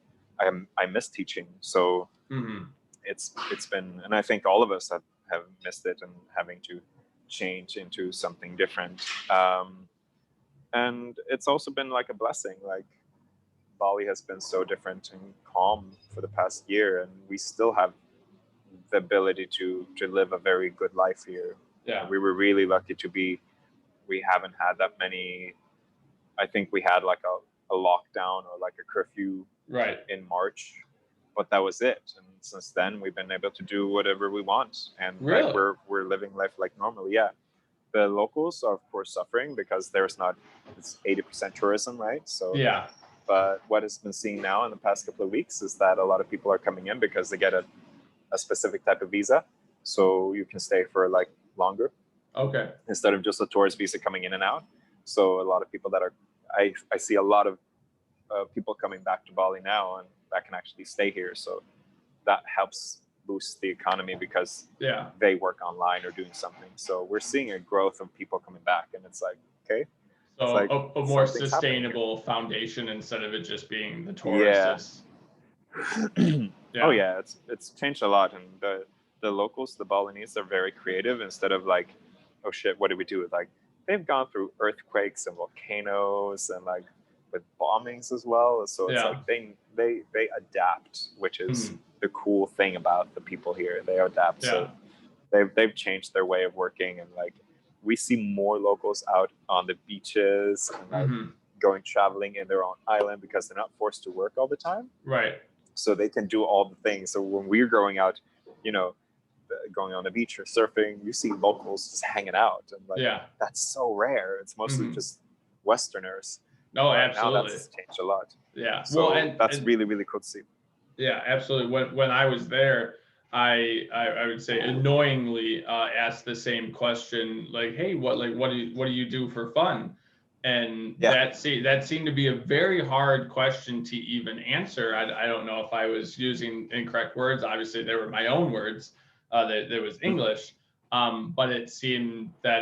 I miss teaching. So Mm-hmm. it's been, and I think all of us have missed it and having to change into something different. And it's also been like a blessing. Like Bali has been so different and calm for the past year, and we still have the ability to live a very good life here. Yeah. We were really lucky to be. We haven't had that many. I think we had like a lockdown or like a curfew Right. in March, but that was it. And since then, we've been able to do whatever we want, and like Really? we're living life like normally. Yeah, the locals are of course suffering because it's 80% tourism, right? So Yeah. but what has been seen now in the past couple of weeks is that a lot of people are coming in because they get a specific type of visa, so you can stay for like longer Okay. instead of just a tourist visa coming in and out. So a lot of people I see a lot of people coming back to Bali now and that can actually stay here. So that helps boost the economy because Yeah. they work online or doing something. So we're seeing a growth of people coming back, and it's like, okay, it's like So a more something's happening here. sustainable foundation instead of it just being the Yeah. tourists. Oh Yeah. yeah, it's changed a lot, and the locals, the Balinese, are very creative. Instead of like, oh shit, what do we do? Like they've gone through earthquakes and volcanoes and like with bombings as well. So it's Yeah. like they adapt, which is Mhm. the cool thing about the people here. They adapt. Yeah. So they've changed their way of working, and like we see more locals out on the beaches and like Hmm. going traveling in their own island because they're not forced to work all the time, Right. so they can do all the things. So when we're going out, you know, going on the beach or surfing, you see locals just hanging out, and like Yeah. that's so rare. It's mostly Hmm. just Westerners, No, but now absolutely. that's changed a lot. Yeah. Well, So that's really really cool to see. yeah, absolutely. When I was there, I would say annoyingly asked the same question, like, "Hey, what do you do for fun?" And Yeah. that seemed to be a very hard question to even answer. I don't know if I was using incorrect words. Obviously, they were my own words. That was English, but it seemed that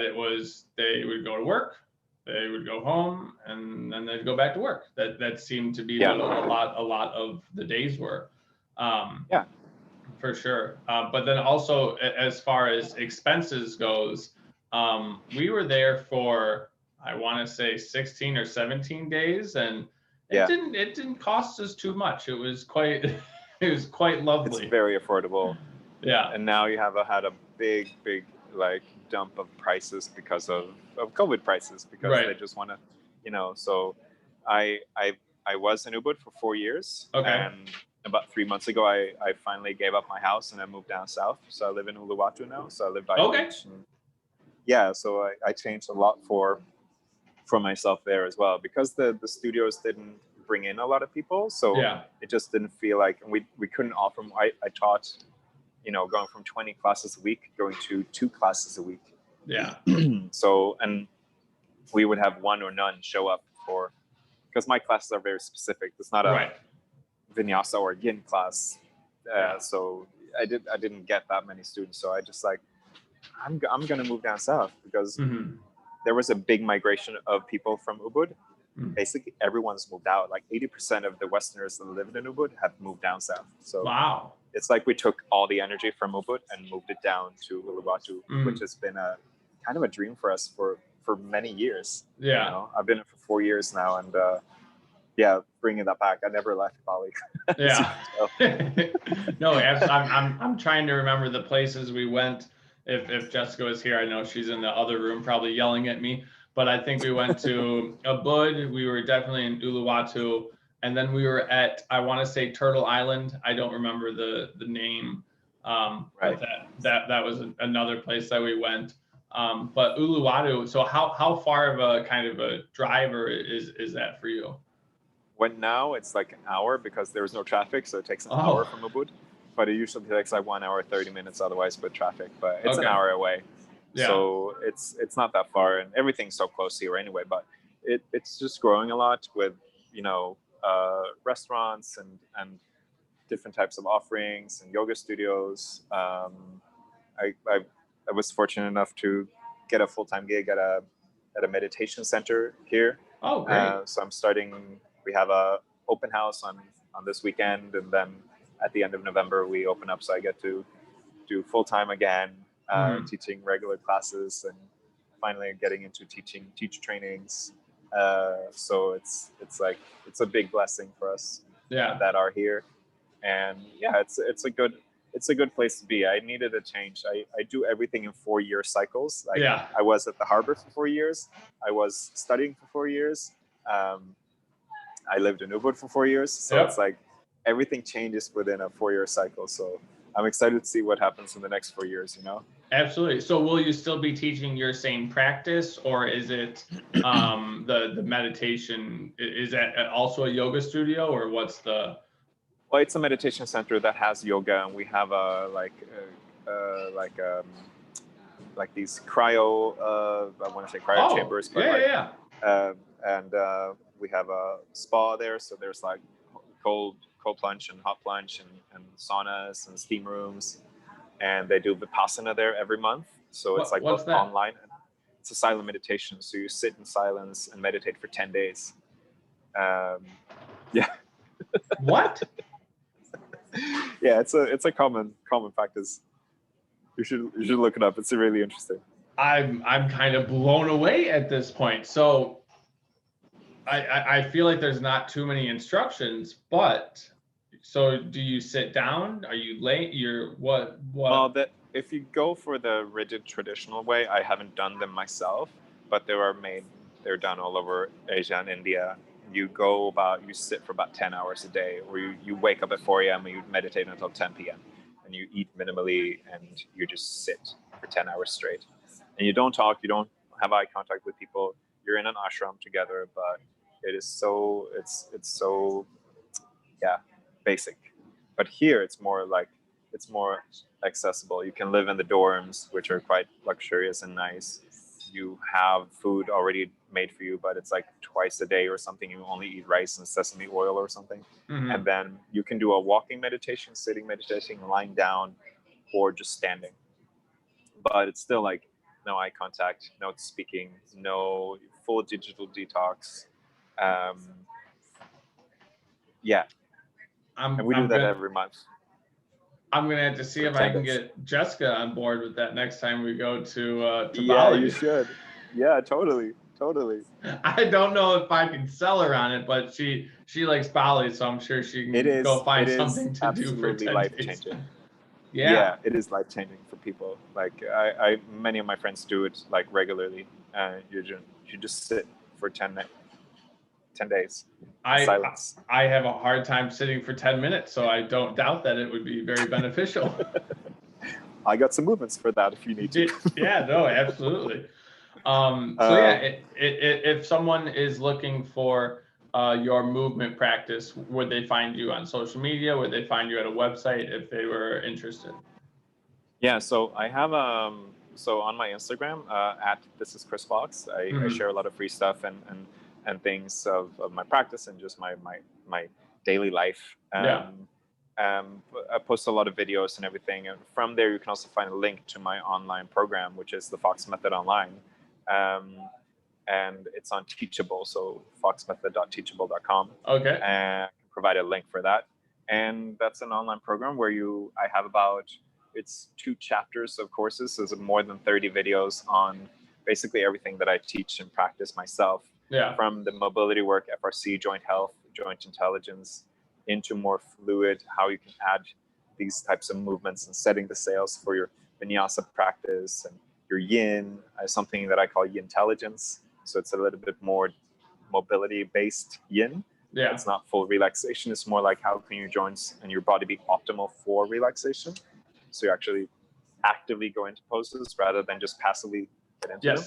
they would go to work, they would go home, and then they'd go back to work. That seemed to be Yeah. what a lot of the days were. Yeah. For sure. But then also as far as expenses goes, we were there for, I want to say 16 or 17 days, and Yeah. it didn't cost us too much. It was quite it was quite lovely. It's very affordable. Yeah. And now you have had a big like dump of prices because of COVID prices, because Right. they just want to, you know. So I was in Ubud for 4 years, Okay. and about 3 months ago I finally gave up my house and I moved down south. So I live in Uluwatu now. So I live by a Okay. beach. And yeah, so I changed a lot for myself there as well, because the studios didn't bring in a lot of people. So Yeah. it just didn't feel like, and we couldn't offer. I taught, you know, going from 20 classes a week going to 2 classes a week, Yeah. So, and we would have one or none show up for, because my classes are very specific. It's not a Right. vinyasa or yin class. Yeah. So I didn't get that many students. So I just like, I'm going to move down south, because Mm-hmm. there was a big migration of people from Ubud. Mm. Basically, everyone's moved out. Like 80% of the Westerners that live in Ubud have moved down south. So Wow. it's like we took all the energy from Ubud and moved it down to Uluwatu, which has been a kind of a dream for us for many years. Yeah. You know, I've been it for 4 years now, and yeah, bringing that back. I never left Bali. Yeah. No, I'm trying to remember the places we went. If Jessica was here, I know she's in the other room probably yelling at me. But I think we went to Ubud. We were definitely in Uluwatu, and then we were at, I want to say, Turtle Island. I don't remember the name. Right. But that was another place that we went. But Uluwatu. So how far of a kind of a driver is that for you? When now it's like an hour because there's no traffic, so it takes an hour from Ubud. But it usually takes like 1 hour 30 minutes otherwise with traffic. But it's an hour away. Yeah. So it's not that far, and everything's so close here anyway. But it's just growing a lot with, you know, restaurants and different types of offerings and yoga studios. I was fortunate enough to get a full-time gig at a meditation center here. Oh, great! So I'm starting. We have a open house on this weekend, and then at the end of November we open up. So I get to do full-time again, teaching regular classes, and finally getting into teach trainings. So it's like, it's a big blessing for us that are here, and yeah, it's a good place to be. I needed a change. I do everything in 4-year cycles. Like, I was at the harbor for 4 years. I was studying for 4 years. I lived in Ubud for 4 years. So it's like everything changes within a 4-year cycle. So I'm excited to see what happens in the next 4 years, you know? Absolutely. So will you still be teaching your same practice, or is it the meditation? Is that also a yoga studio, or what's the? Well, it's a meditation center that has yoga, and we have like these cryo, I want to say cryo chambers, but and we have a spa there, so there's like cold plunge and hot plunge and saunas and steam rooms, and they do Vipassana there every month. So it's like both online. It's a silent meditation, so you sit in silence and meditate for 10 days. Yeah. What? Yeah, it's a common practice. You should look it up. It's really interesting. I'm kind of blown away at this point. So I feel like there's not too many instructions, but so do you sit down? Are you late? You're what? Well, if you go for the rigid traditional way, I haven't done them myself, but they're done all over Asia and India. You sit for about 10 hours a day, or you wake up at 4 a.m. and you meditate until 10 p.m. and you eat minimally and you just sit for 10 hours straight. And you don't talk, you don't have eye contact with people. You're in an ashram together, but it's so basic. But here it's more accessible. You can live in the dorms, which are quite luxurious and nice. You have food already made for you, but it's like twice a day or something. You only eat rice and sesame oil or something. Mm-hmm. And then you can do a walking meditation, sitting meditation, lying down, or just standing. But it's still like no eye contact, no speaking, no full digital detox. Yeah. And we do that every month. I'm gonna have to see if I can get Jessica on board with that next time we go to Bali. Yeah, you should. Yeah, totally. I don't know if I can sell her on it, but she likes Bali, so I'm sure she can go find something to do for 10 days. Life-changing. Yeah. Yeah, it is life-changing for people. Like I many of my friends do it like regularly. You just sit for 10 days. Silence. I have a hard time sitting for 10 minutes, so I don't doubt that it would be very beneficial. I got some movements for that if you need to. Yeah, no, absolutely. If someone is looking for your movement practice, would they find you on social media? Would they find you at a website if they were interested? Yeah, so I have so on my Instagram, at This Is Chris Fox, I share a lot of free stuff and things of my practice and just my daily life. I post a lot of videos and everything. And from there, you can also find a link to my online program, which is the Fox Method Online. And it's on Teachable, so foxmethod.teachable.com. Okay. And I can provide a link for that. And that's an online program where I have it's 2 chapters of courses. So there's more than 30 videos on basically everything that I teach and practice myself. Yeah. From the mobility work, FRC, joint health, joint intelligence, into more fluid, how you can add these types of movements and setting the sails for your vinyasa practice, and your yin, something that I call yin intelligence. So it's a little bit more mobility-based yin. Yeah. It's not full relaxation. It's more like how can your joints and your body be optimal for relaxation. So you actually actively go into poses rather than just passively get into them.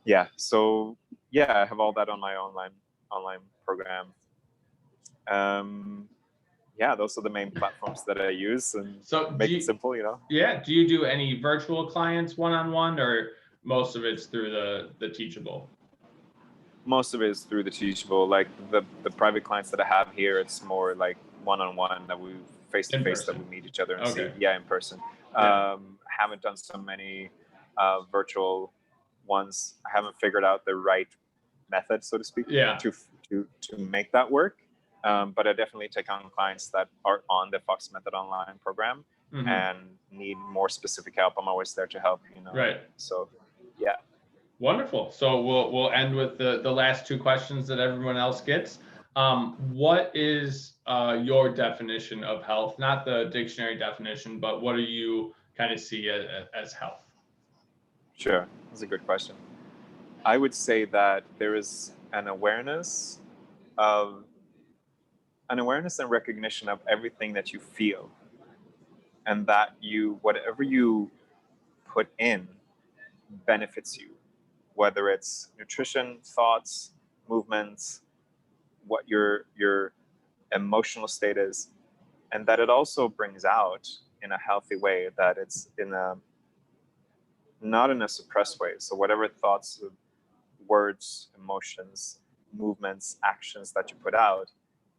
Yeah. So yeah, I have all that on my online program. Yeah, those are the main platforms that I use, and so make it simple, Yeah. Do you do any virtual clients one-on-one, or most of it's through the Teachable? Most of it is through the Teachable. Like the private clients that I have here, it's more like one-on-one, that we face-to-face, that we meet each other and see. Yeah, in person. Haven't done so many virtual ones. I haven't figured out the right method, so to speak, to make that work. But I definitely take on clients that are on the Fox Method Online program and need more specific help. I'm always there to help, Right. So, yeah. Wonderful. So we'll end with the last 2 questions that everyone else gets. What is your definition of health? Not the dictionary definition, but what do you kind of see as health? Sure. That's a good question. I would say that there is an awareness and recognition of everything that you feel, and that whatever you put in benefits you, whether it's nutrition, thoughts, movements, what your emotional state is, and that it also brings out in a healthy way, that it's not in a suppressed way. So whatever thoughts, words, emotions, movements, actions that you put out,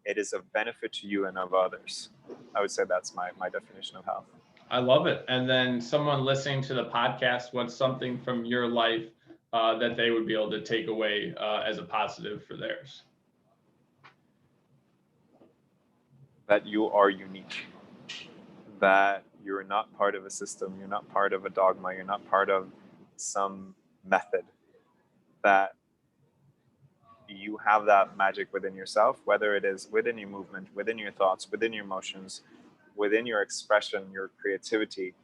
it is of benefit to you and of others. I would say that's my definition of health. I love it. And then someone listening to the podcast, what's something from your life that they would be able to take away as a positive for theirs? That you are unique. That you're not part of a system. You're not part of a dogma. You're not part of some method. That you have that magic within yourself, whether it is within your movement, within your thoughts, within your emotions, within your expression, your creativity.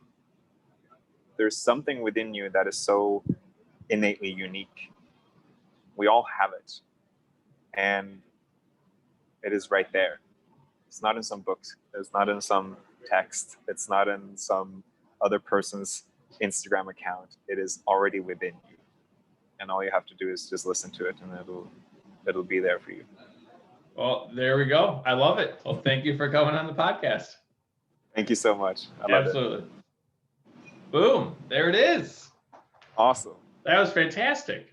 There's something within you that is so innately unique. We all have it. And it is right there. It's not in some books. It's not in some text. It's not in some other person's Instagram account. It is already within you. And all you have to do is just listen to it, and it'll be there for you. Well, there we go. I love it. Well, thank you for coming on the podcast. Thank you so much. I love it. Boom. There it is. Awesome. That was fantastic.